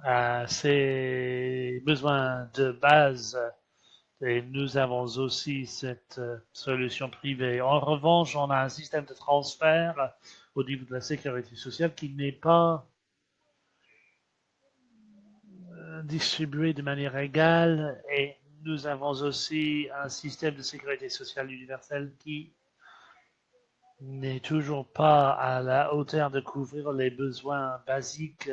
à ces besoins de base. Et nous avons aussi cette solution privée. En revanche, on a un système de transfert au niveau de la sécurité sociale qui n'est pas distribué de manière égale. Et nous avons aussi un système de sécurité sociale universelle qui n'est toujours pas à la hauteur de couvrir les besoins basiques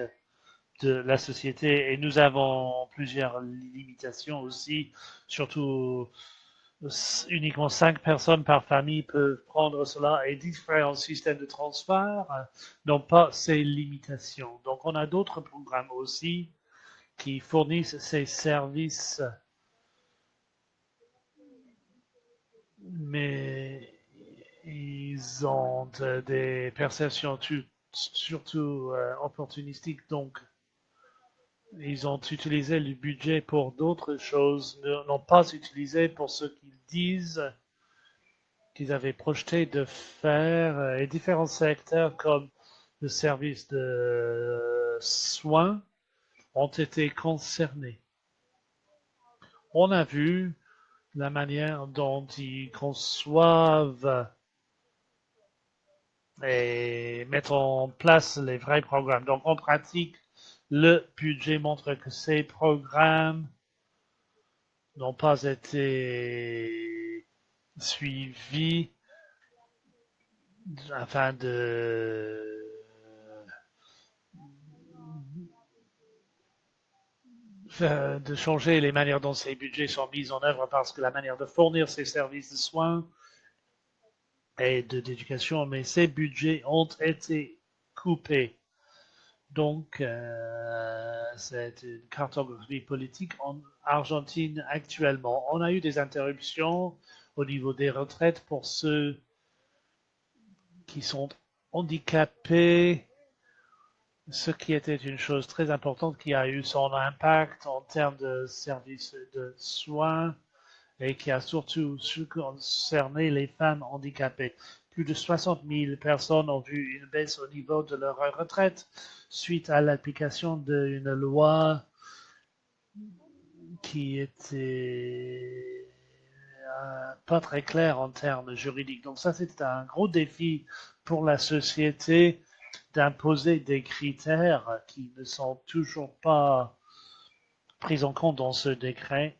de la société. Et nous avons plusieurs limitations aussi, surtout uniquement 5 personnes par famille peuvent prendre cela et différents systèmes de transfert n'ont pas ces limitations. Donc, on a d'autres programmes aussi qui fournissent ces services, mais ils ont des perceptions surtout opportunistiques. Donc, ils ont utilisé le budget pour d'autres choses, n'ont pas utilisé pour ce qu'ils disent qu'ils avaient projeté de faire et différents secteurs comme le service de soins ont été concernés. On a vu la manière dont ils conçoivent et mettent en place les vrais programmes. Donc en pratique, le budget montre que ces programmes n'ont pas été suivis afin de changer les manières dont ces budgets sont mis en œuvre parce que la manière de fournir ces services de soins et d'éducation, mais ces budgets ont été coupés. Donc, c'est une cartographie politique en Argentine actuellement. On a eu des interruptions au niveau des retraites pour ceux qui sont handicapés, ce qui était une chose très importante qui a eu son impact en termes de services de soins et qui a surtout concerné les femmes handicapées. Plus de 60 000 personnes ont vu une baisse au niveau de leur retraite suite à l'application d'une loi qui était pas très claire en termes juridiques. Donc ça, c'est un gros défi pour la société d'imposer des critères qui ne sont toujours pas pris en compte dans ce décret.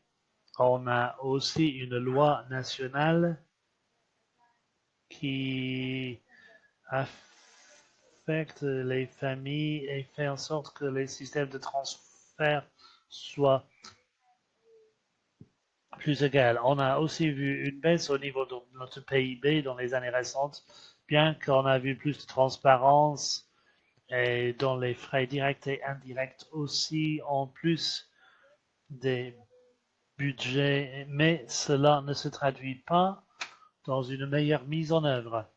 On a aussi une loi nationale qui affecte les familles et fait en sorte que les systèmes de transfert soient plus égaux. On a aussi vu une baisse au niveau de notre PIB dans les années récentes, bien qu'on a vu plus de transparence et dans les frais directs et indirects aussi, en plus des budgets, mais cela ne se traduit pas dans une meilleure mise en œuvre.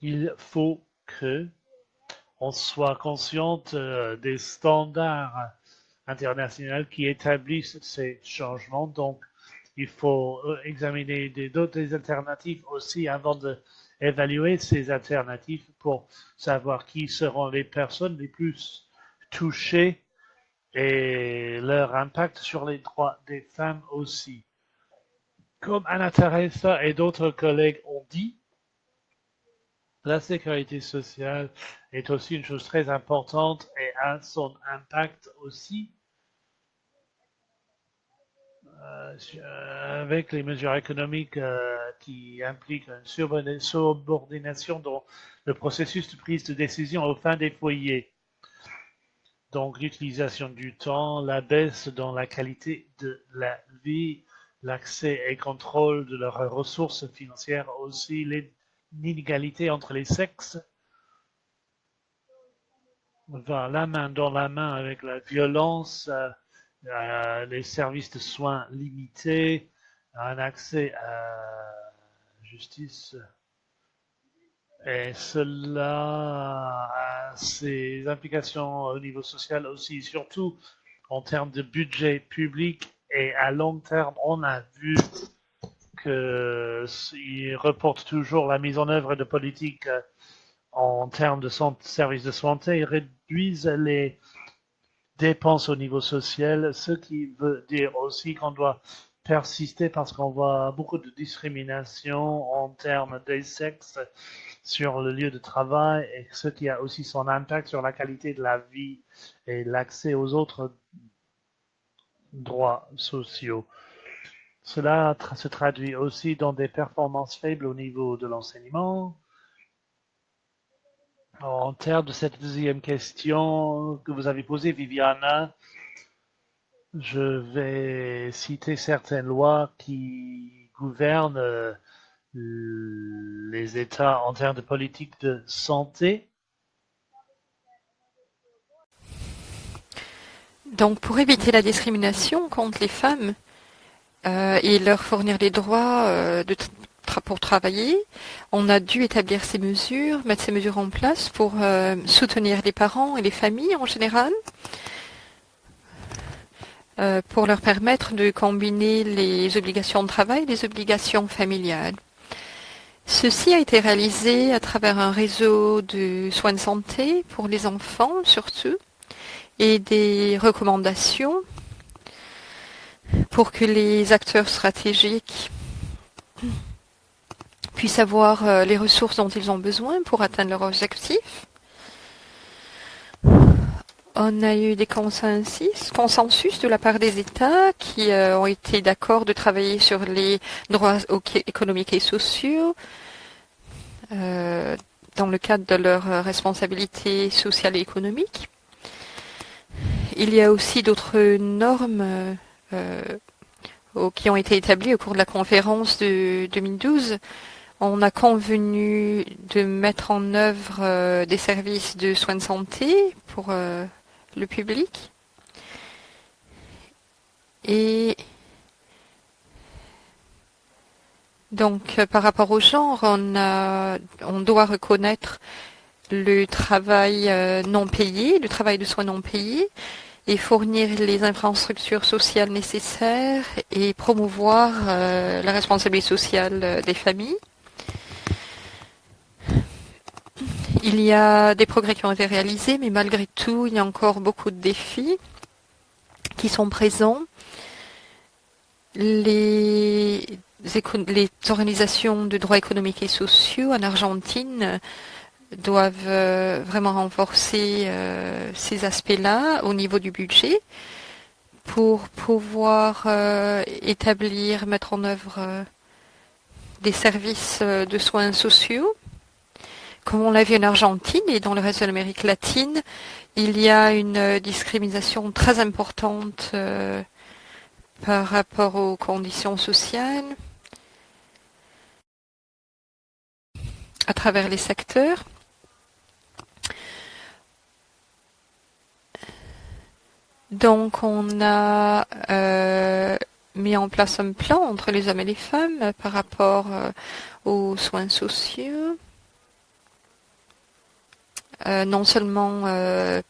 Il faut que on soit conscient des standards internationaux qui établissent ces changements. Donc, il faut examiner d'autres alternatives aussi avant d'évaluer ces alternatives pour savoir qui seront les personnes les plus touchées et leur impact sur les droits des femmes aussi. Comme Anna Teresa et d'autres collègues ont dit, la sécurité sociale est aussi une chose très importante et a son impact aussi avec les mesures économiques qui impliquent une subordination dans le processus de prise de décision au sein des foyers. Donc l'utilisation du temps, la baisse dans la qualité de la vie, l'accès et contrôle de leurs ressources financières, aussi l'inégalité entre les sexes va la main dans la main avec la violence, les services de soins limités, un accès à justice. Et cela a ses implications au niveau social aussi, surtout en termes de budget public. Et à long terme, on a vu qu'il reporte toujours la mise en œuvre de politiques en termes de services de santé, ils réduisent les dépenses au niveau social, ce qui veut dire aussi qu'on doit persister parce qu'on voit beaucoup de discrimination en termes des sexes sur le lieu de travail et ce qui a aussi son impact sur la qualité de la vie et l'accès aux autres droits sociaux. Cela se traduit aussi dans des performances faibles au niveau de l'enseignement. En termes de cette deuxième question que vous avez posée, Viviana, je vais citer certaines lois qui gouvernent les États en termes de politique de santé. Donc, pour éviter la discrimination contre les femmes et leur fournir les droits pour travailler, on a dû établir ces mesures, mettre ces mesures en place pour soutenir les parents et les familles en général, pour leur permettre de combiner les obligations de travail et les obligations familiales. Ceci a été réalisé à travers un réseau de soins de santé pour les enfants surtout et des recommandations pour que les acteurs stratégiques puissent avoir les ressources dont ils ont besoin pour atteindre leurs objectifs. On a eu des consensus de la part des États qui ont été d'accord de travailler sur les droits économiques et sociaux dans le cadre de leurs responsabilités sociales et économiques. Il y a aussi d'autres normes qui ont été établies au cours de la conférence de 2012. On a convenu de mettre en œuvre des services de soins de santé pour le public. Et donc, par rapport au genre, on doit reconnaître le travail non payé, le travail de soins non payés, et fournir les infrastructures sociales nécessaires et promouvoir la responsabilité sociale des familles. Il y a des progrès qui ont été réalisés, mais malgré tout, il y a encore beaucoup de défis qui sont présents. Les organisations de droits économiques et sociaux en Argentine doivent vraiment renforcer ces aspects-là au niveau du budget pour pouvoir établir, mettre en œuvre des services de soins sociaux. Comme on l'a vu en Argentine et dans le reste de l'Amérique latine, il y a une discrimination très importante par rapport aux conditions sociales à travers les secteurs. Donc on a mis en place un plan entre les hommes et les femmes par rapport aux soins sociaux. Non seulement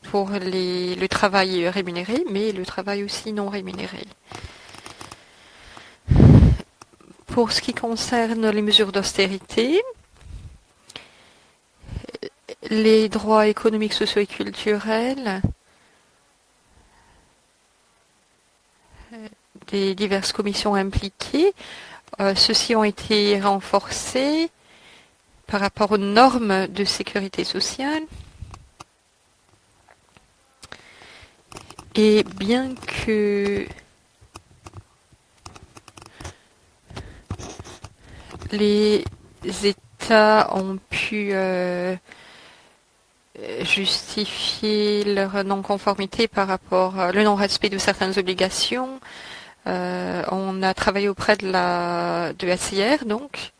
pour le travail rémunéré, mais le travail aussi non rémunéré. Pour ce qui concerne les mesures d'austérité, les droits économiques, sociaux et culturels des diverses commissions impliquées, ceux-ci ont été renforcés par rapport aux normes de sécurité sociale. Et bien que les États ont pu justifier leur non-conformité par rapport au non-respect de certaines obligations, On a travaillé auprès de SIR, donc,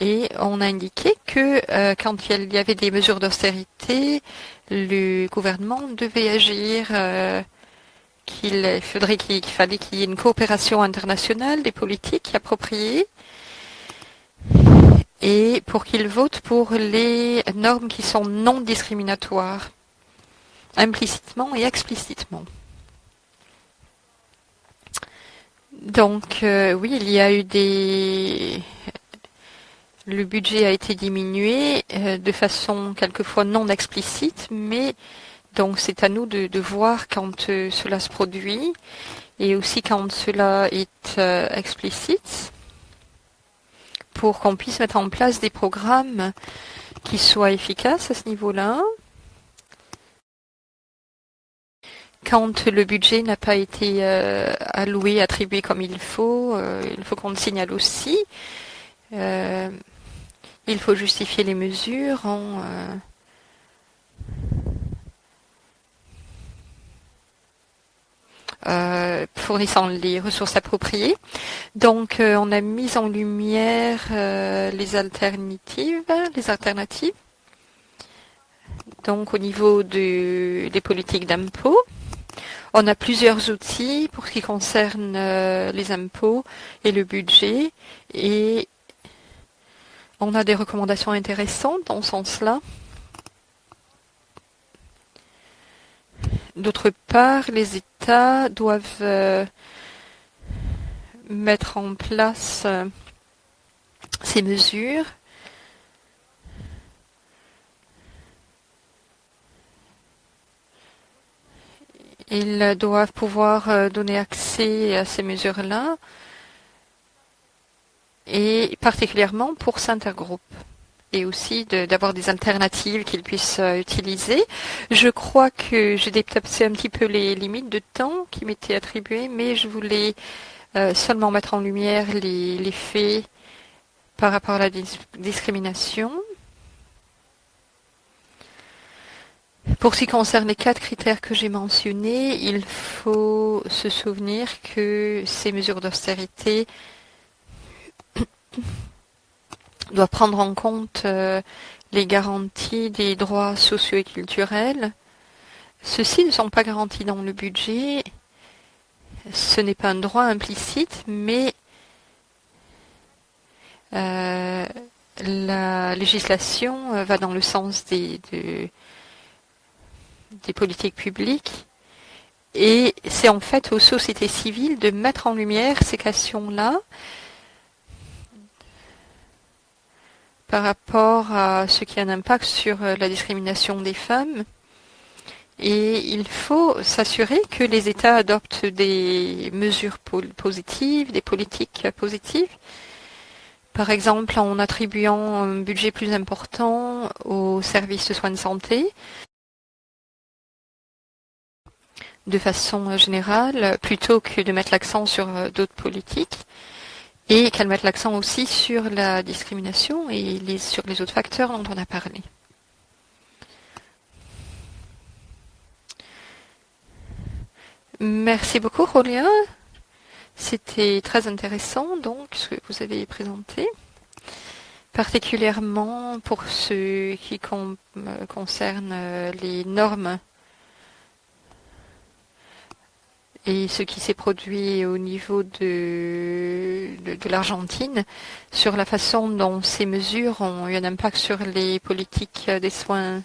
et on a indiqué que quand il y avait des mesures d'austérité, le gouvernement devait agir, qu'il fallait qu'il y ait une coopération internationale des politiques appropriées, et pour qu'ils votent pour les normes qui sont non discriminatoires, implicitement et explicitement. Donc oui, il y a eu le budget a été diminué de façon quelquefois non explicite, mais donc c'est à nous de voir quand cela se produit et aussi quand cela est explicite pour qu'on puisse mettre en place des programmes qui soient efficaces à ce niveau-là. Quand le budget n'a pas été alloué, attribué comme il faut qu'on le signale aussi. Il faut justifier les mesures en fournissant les ressources appropriées. Donc, on a mis en lumière les alternatives. Donc, au niveau des politiques d'impôt, on a plusieurs outils pour ce qui concerne les impôts et le budget, et on a des recommandations intéressantes dans ce sens-là. D'autre part, les États doivent mettre en place ces mesures. Ils doivent pouvoir donner accès à ces mesures-là, et particulièrement pour certains groupes, et aussi d'avoir des alternatives qu'ils puissent utiliser. Je crois que j'ai dépassé un petit peu les limites de temps qui m'étaient attribuées, mais je voulais seulement mettre en lumière les faits par rapport à la discrimination. Pour ce qui concerne les 4 critères que j'ai mentionnés, il faut se souvenir que ces mesures d'austérité doivent prendre en compte les garanties des droits sociaux et culturels. Ceux-ci ne sont pas garantis dans le budget. Ce n'est pas un droit implicite, mais la législation va dans le sens des politiques publiques, et c'est en fait aux sociétés civiles de mettre en lumière ces questions-là par rapport à ce qui a un impact sur la discrimination des femmes. Et il faut s'assurer que les États adoptent des mesures positives, des politiques positives. Par exemple, en attribuant un budget plus important aux services de soins de santé, de façon générale, plutôt que de mettre l'accent sur d'autres politiques, et qu'elle mette l'accent aussi sur la discrimination et sur les autres facteurs dont on a parlé. Merci beaucoup, Rolia. C'était très intéressant, donc, ce que vous avez présenté, particulièrement pour ce qui concerne les normes et ce qui s'est produit au niveau de l'Argentine, sur la façon dont ces mesures ont eu un impact sur les politiques des soins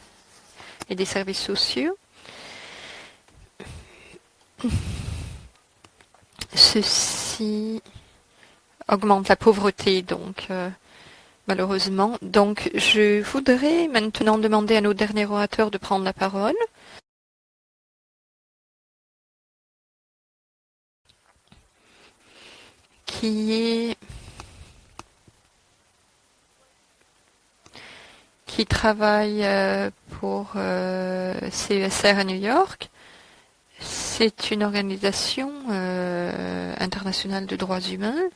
et des services sociaux. Ceci augmente la pauvreté, donc malheureusement. Donc je voudrais maintenant demander à nos derniers orateurs de prendre la parole. Qui travaille pour CESR à New York. C'est une organisation internationale de droits humains.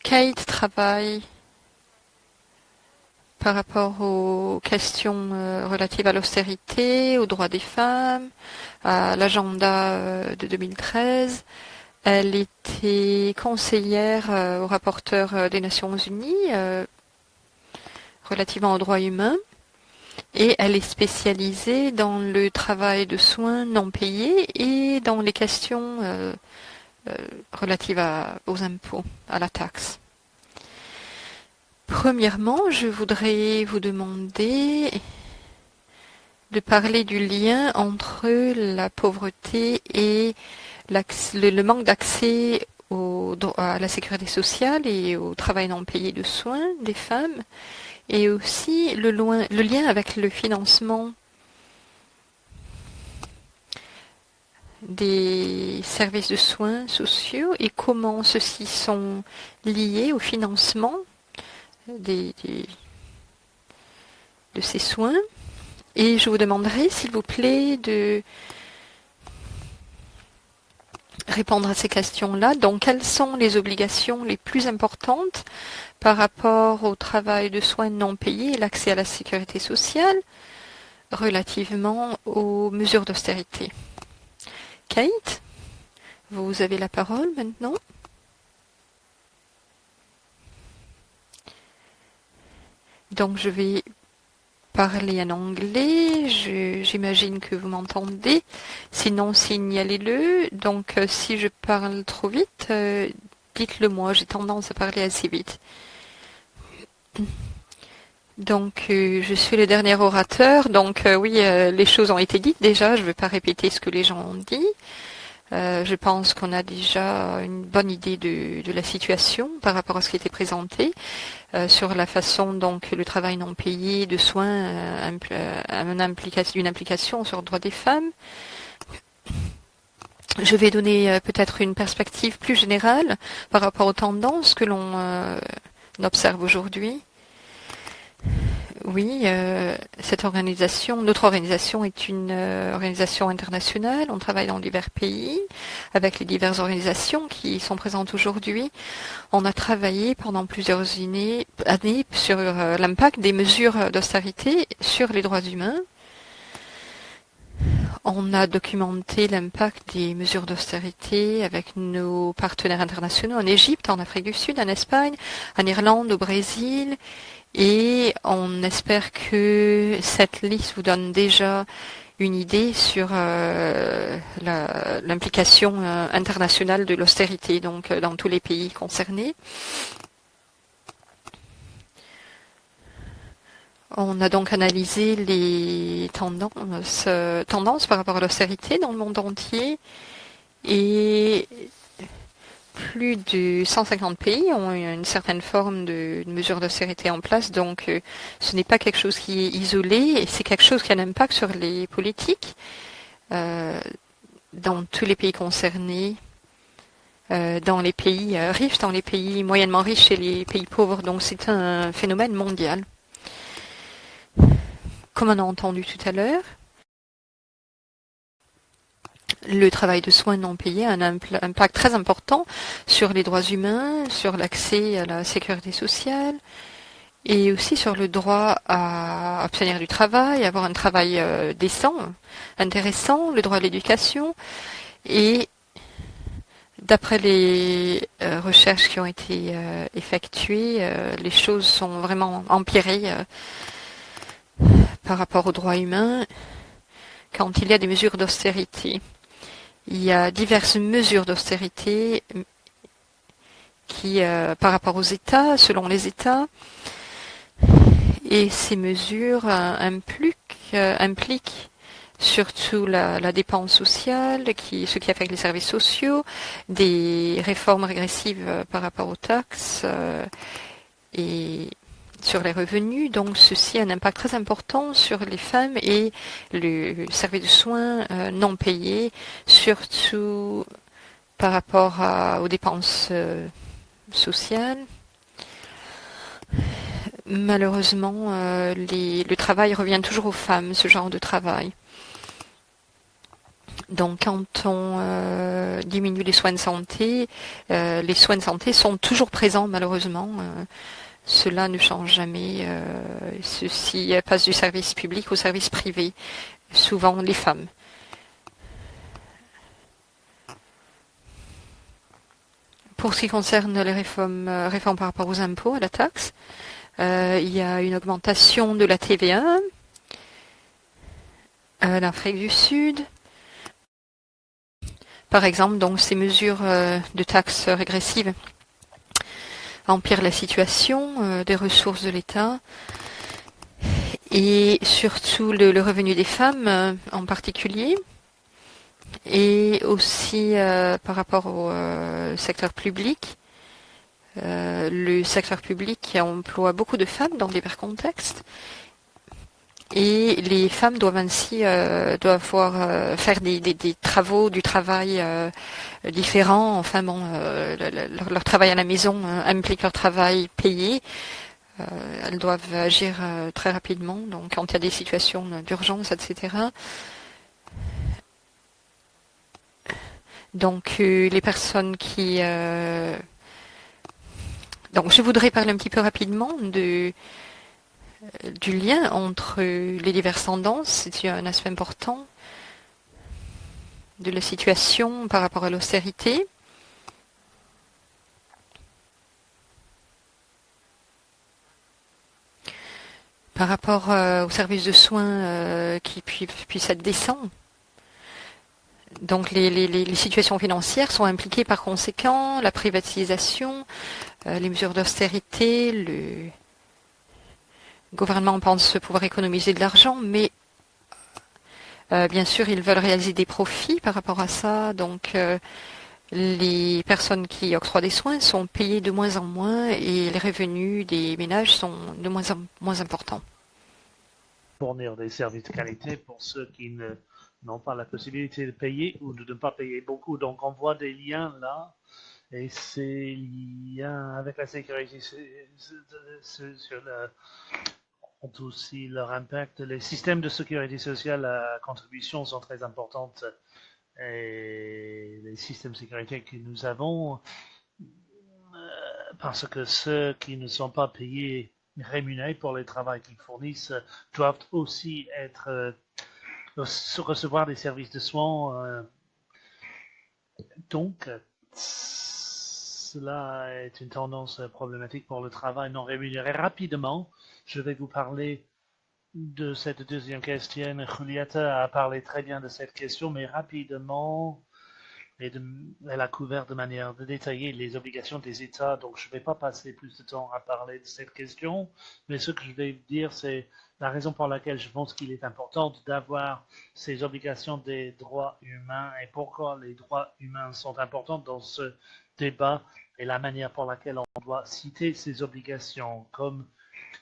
Kate travaille par rapport aux questions relatives à l'austérité, aux droits des femmes, à l'agenda de 2013. Elle était conseillère au rapporteur des Nations Unies relativement aux droits humains et elle est spécialisée dans le travail de soins non payés et dans les questions relatives aux impôts, à la taxe. Premièrement, je voudrais vous demander de parler du lien entre la pauvreté et le manque d'accès à la sécurité sociale et au travail non payé de soins des femmes, et aussi le lien avec le financement des services de soins sociaux et comment ceux-ci sont liés au financement de ces soins. Et je vous demanderai, s'il vous plaît, de répondre à ces questions-là. Donc, quelles sont les obligations les plus importantes par rapport au travail de soins non payés et l'accès à la sécurité sociale relativement aux mesures d'austérité? Kate, vous avez la parole maintenant. Donc, je vais parler en anglais. J'imagine que vous m'entendez. Sinon, signalez-le. Donc, si je parle trop vite, dites-le moi. J'ai tendance à parler assez vite. Donc, je suis le dernier orateur. Donc, oui, les choses ont été dites déjà. Je ne vais pas répéter ce que les gens ont dit. Je pense qu'on a déjà une bonne idée de la situation par rapport à ce qui était présenté sur la façon dont le travail non payé de soins a une implication sur le droit des femmes. Je vais donner peut-être une perspective plus générale par rapport aux tendances que l'on observe aujourd'hui. Oui, notre organisation est une organisation internationale. On travaille dans divers pays avec les diverses organisations qui sont présentes aujourd'hui. On a travaillé pendant plusieurs années sur l'impact des mesures d'austérité sur les droits humains. On a documenté l'impact des mesures d'austérité avec nos partenaires internationaux en Égypte, en Afrique du Sud, en Espagne, en Irlande, au Brésil. Et on espère que cette liste vous donne déjà une idée sur l'implication internationale de l'austérité, donc dans tous les pays concernés. On a donc analysé les tendances par rapport à l'austérité dans le monde entier et plus de 150 pays ont une certaine forme de mesure d'austérité en place, donc ce n'est pas quelque chose qui est isolé, et c'est quelque chose qui a un impact sur les politiques dans tous les pays concernés, dans les pays riches, dans les pays moyennement riches et les pays pauvres, donc c'est un phénomène mondial. Comme on a entendu tout à l'heure, le travail de soins non payés a un impact très important sur les droits humains, sur l'accès à la sécurité sociale et aussi sur le droit à obtenir du travail, avoir un travail décent, intéressant, le droit à l'éducation. Et d'après les recherches qui ont été effectuées, les choses sont vraiment empirées par rapport aux droits humains quand il y a des mesures d'austérité. Il y a diverses mesures d'austérité qui, par rapport aux États, selon les États, et ces mesures impliquent surtout la dépense sociale, ce qui affecte les services sociaux, des réformes régressives par rapport aux taxes et sur les revenus. Donc ceci a un impact très important sur les femmes et le service de soins non payés, surtout par rapport aux dépenses sociales. Malheureusement, le travail revient toujours aux femmes, ce genre de travail. Donc quand on diminue les soins de santé sont toujours présents malheureusement. Cela ne change jamais. Ceci passe du service public au service privé, souvent les femmes. Pour ce qui concerne les réformes par rapport aux impôts, à la taxe, il y a une augmentation de la TVA, l'Afrique du Sud. Par exemple, donc ces mesures de taxes régressives empirent la situation des ressources de l'État et surtout le revenu des femmes en particulier, et aussi par rapport au secteur public. Le secteur public emploie beaucoup de femmes dans divers contextes. Et les femmes doivent ainsi faire des travaux, du travail différent. Enfin bon, leur travail à la maison implique leur travail payé. Elles doivent agir très rapidement, donc quand il y a des situations d'urgence, etc. Donc les personnes qui... Donc je voudrais parler un petit peu rapidement du lien entre les diverses tendances. C'est un aspect important de la situation par rapport à l'austérité. Par rapport aux services de soins qui puissent être décents. Donc les situations financières sont impliquées par conséquent, la privatisation, les mesures d'austérité, le gouvernement pense pouvoir économiser de l'argent, mais bien sûr ils veulent réaliser des profits par rapport à ça, donc les personnes qui octroient des soins sont payées de moins en moins et les revenus des ménages sont de moins en moins importants. Fournir des services de qualité pour ceux qui n'ont pas la possibilité de payer ou de ne pas payer beaucoup. Donc on voit des liens là, et ces liens avec la sécurité sociale ont aussi leur impact. Les systèmes de sécurité sociale à contribution sont très importantes, et les systèmes de sécurité que nous avons, parce que ceux qui ne sont pas payés, rémunérés pour le travail qu'ils fournissent, doivent aussi recevoir des services de soins. Donc, cela est une tendance problématique pour le travail non rémunéré. Rapidement, je vais vous parler de cette deuxième question. Julieta a parlé très bien de cette question, mais rapidement, elle a couvert de manière détaillée les obligations des États, donc je ne vais pas passer plus de temps à parler de cette question, mais ce que je vais dire, c'est la raison pour laquelle je pense qu'il est important d'avoir ces obligations des droits humains et pourquoi les droits humains sont importants dans ce débat, et la manière pour laquelle on doit citer ces obligations, comme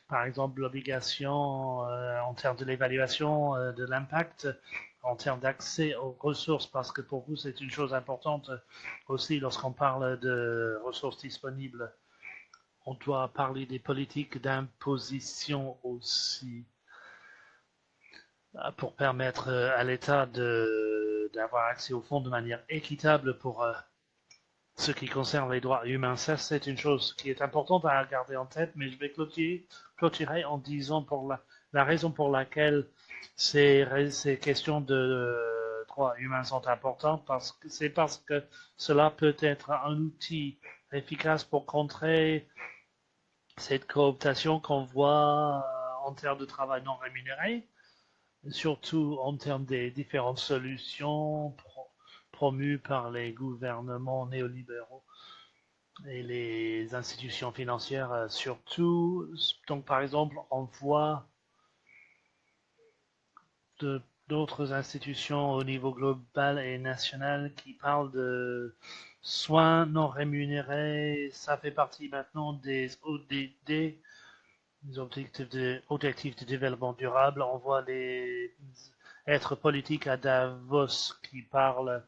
par exemple l'obligation en termes de l'évaluation de l'impact, en termes d'accès aux ressources, parce que pour vous c'est une chose importante aussi lorsqu'on parle de ressources disponibles. On doit parler des politiques d'imposition aussi, pour permettre à l'État d'avoir accès aux fonds de manière équitable pour ce qui concerne les droits humains. Ça, c'est une chose qui est importante à garder en tête, mais je vais clôturer en disant pour la raison pour laquelle ces questions de droits humains sont importantes, c'est parce que cela peut être un outil efficace pour contrer cette cooptation qu'on voit en termes de travail non rémunéré, surtout en termes des différentes solutions promues par les gouvernements néolibéraux et les institutions financières surtout. Donc par exemple, on voit d'autres institutions au niveau global et national qui parlent de soins non rémunérés. Ça fait partie maintenant des ODD, les objectifs de développement durable. On voit les êtres politiques à Davos qui parlent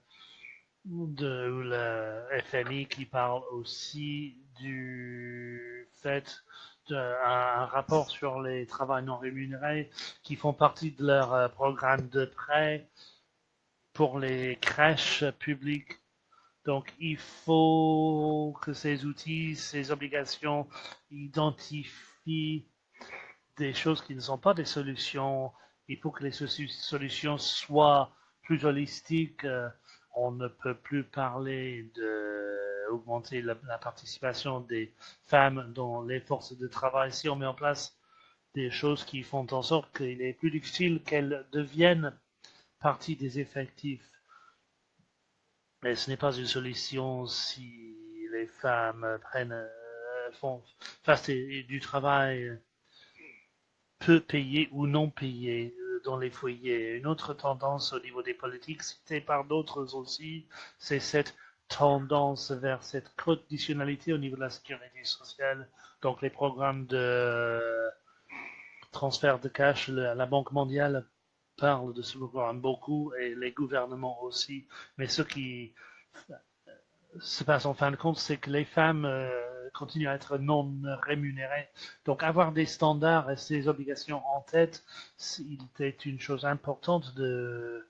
de le FMI qui parle aussi du fait d'un rapport sur les travaux non rémunérés qui font partie de leur programme de prêt pour les crèches publiques. Donc, il faut que ces outils, ces obligations identifient des choses qui ne sont pas des solutions. Il faut que les solutions soient plus holistiques. On ne peut plus parler de augmenter la participation des femmes dans les forces de travail. Si on met en place des choses qui font en sorte qu'il est plus difficile qu'elles deviennent partie des effectifs. Mais ce n'est pas une solution si les femmes fassent du travail peu payé ou non payé dans les foyers. Une autre tendance au niveau des politiques, citée par d'autres aussi, c'est cette tendance vers cette conditionnalité au niveau de la sécurité sociale. Donc les programmes de transfert de cash, la Banque mondiale parle de ce programme beaucoup et les gouvernements aussi. Mais ce qui se passe en fin de compte, c'est que les femmes continuent à être non rémunérées. Donc avoir des standards et ces obligations en tête, il est une chose importante de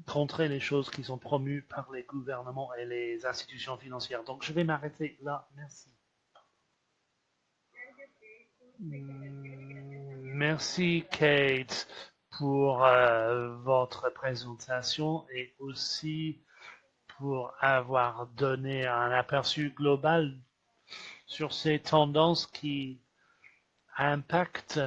contrer les choses qui sont promues par les gouvernements et les institutions financières. Donc je vais m'arrêter là. Merci. Merci Kate pour votre présentation et aussi pour avoir donné un aperçu global sur ces tendances qui impactent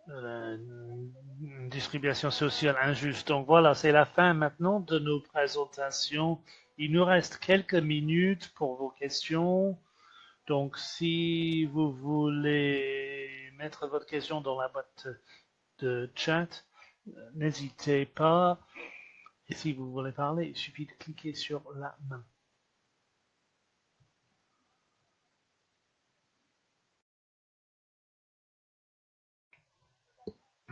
une distribution sociale injuste. Donc voilà, c'est la fin maintenant de nos présentations. Il nous reste quelques minutes pour vos questions. Donc si vous voulez mettre votre question dans la boîte de chat, n'hésitez pas. Et si vous voulez parler, il suffit de cliquer sur la main.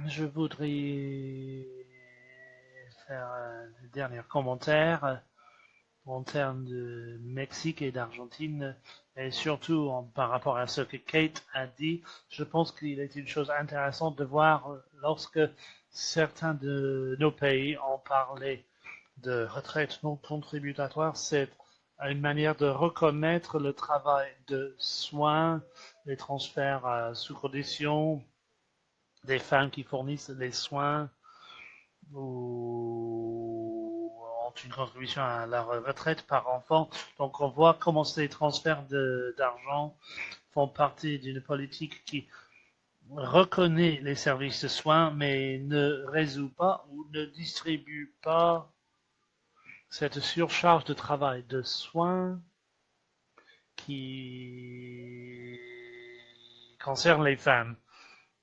Je voudrais faire un dernier commentaire en termes de Mexique et d'Argentine, et surtout par rapport à ce que Kate a dit. Je pense qu'il est une chose intéressante de voir lorsque certains de nos pays ont parlé de retraite non contributoire, c'est une manière de reconnaître le travail de soins, les transferts sous condition, des femmes qui fournissent les soins ou ont une contribution à la retraite par enfant. Donc on voit comment ces transferts d'argent font partie d'une politique qui reconnaît les services de soins mais ne résout pas ou ne distribue pas cette surcharge de travail de soins qui concerne les femmes.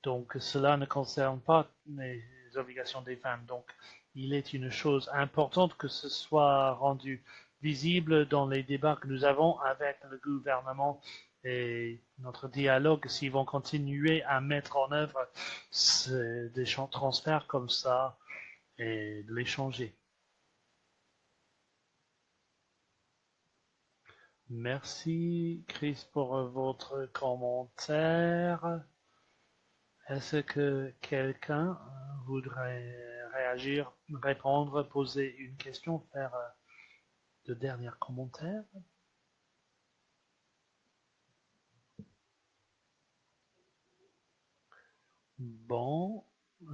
Donc cela ne concerne pas les obligations des femmes. Donc il est une chose importante que ce soit rendu visible dans les débats que nous avons avec le gouvernement et notre dialogue s'ils vont continuer à mettre en œuvre des transferts comme ça et de les changer. Merci Chris pour votre commentaire. Est-ce que quelqu'un voudrait réagir, répondre, poser une question, faire de derniers commentaires? Bon,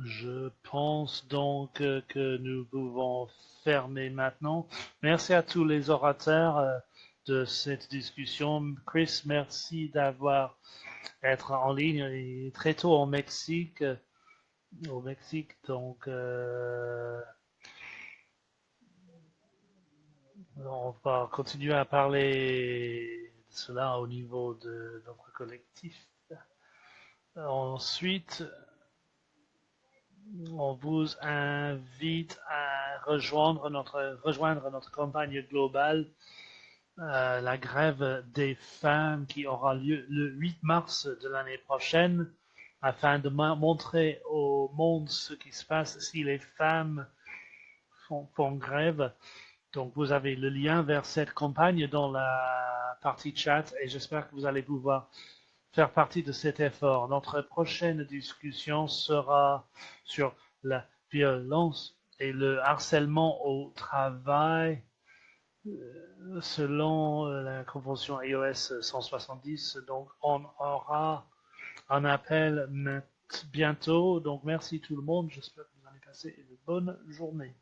je pense donc que nous pouvons fermer maintenant. Merci à tous les orateurs de cette discussion. Chris, merci d'avoir être en ligne et très tôt au Mexique. Donc on va continuer à parler de cela au niveau de notre collectif. Ensuite, on vous invite à rejoindre notre campagne globale, la grève des femmes qui aura lieu le 8 mars de l'année prochaine, afin de montrer au monde ce qui se passe si les femmes font grève. Donc vous avez le lien vers cette campagne dans la partie chat et j'espère que vous allez pouvoir faire partie de cet effort. Notre prochaine discussion sera sur la violence et le harcèlement au travail selon la convention iOS 170. Donc on aura un appel bientôt. Donc merci tout le monde. J'espère que vous allez passer une bonne journée.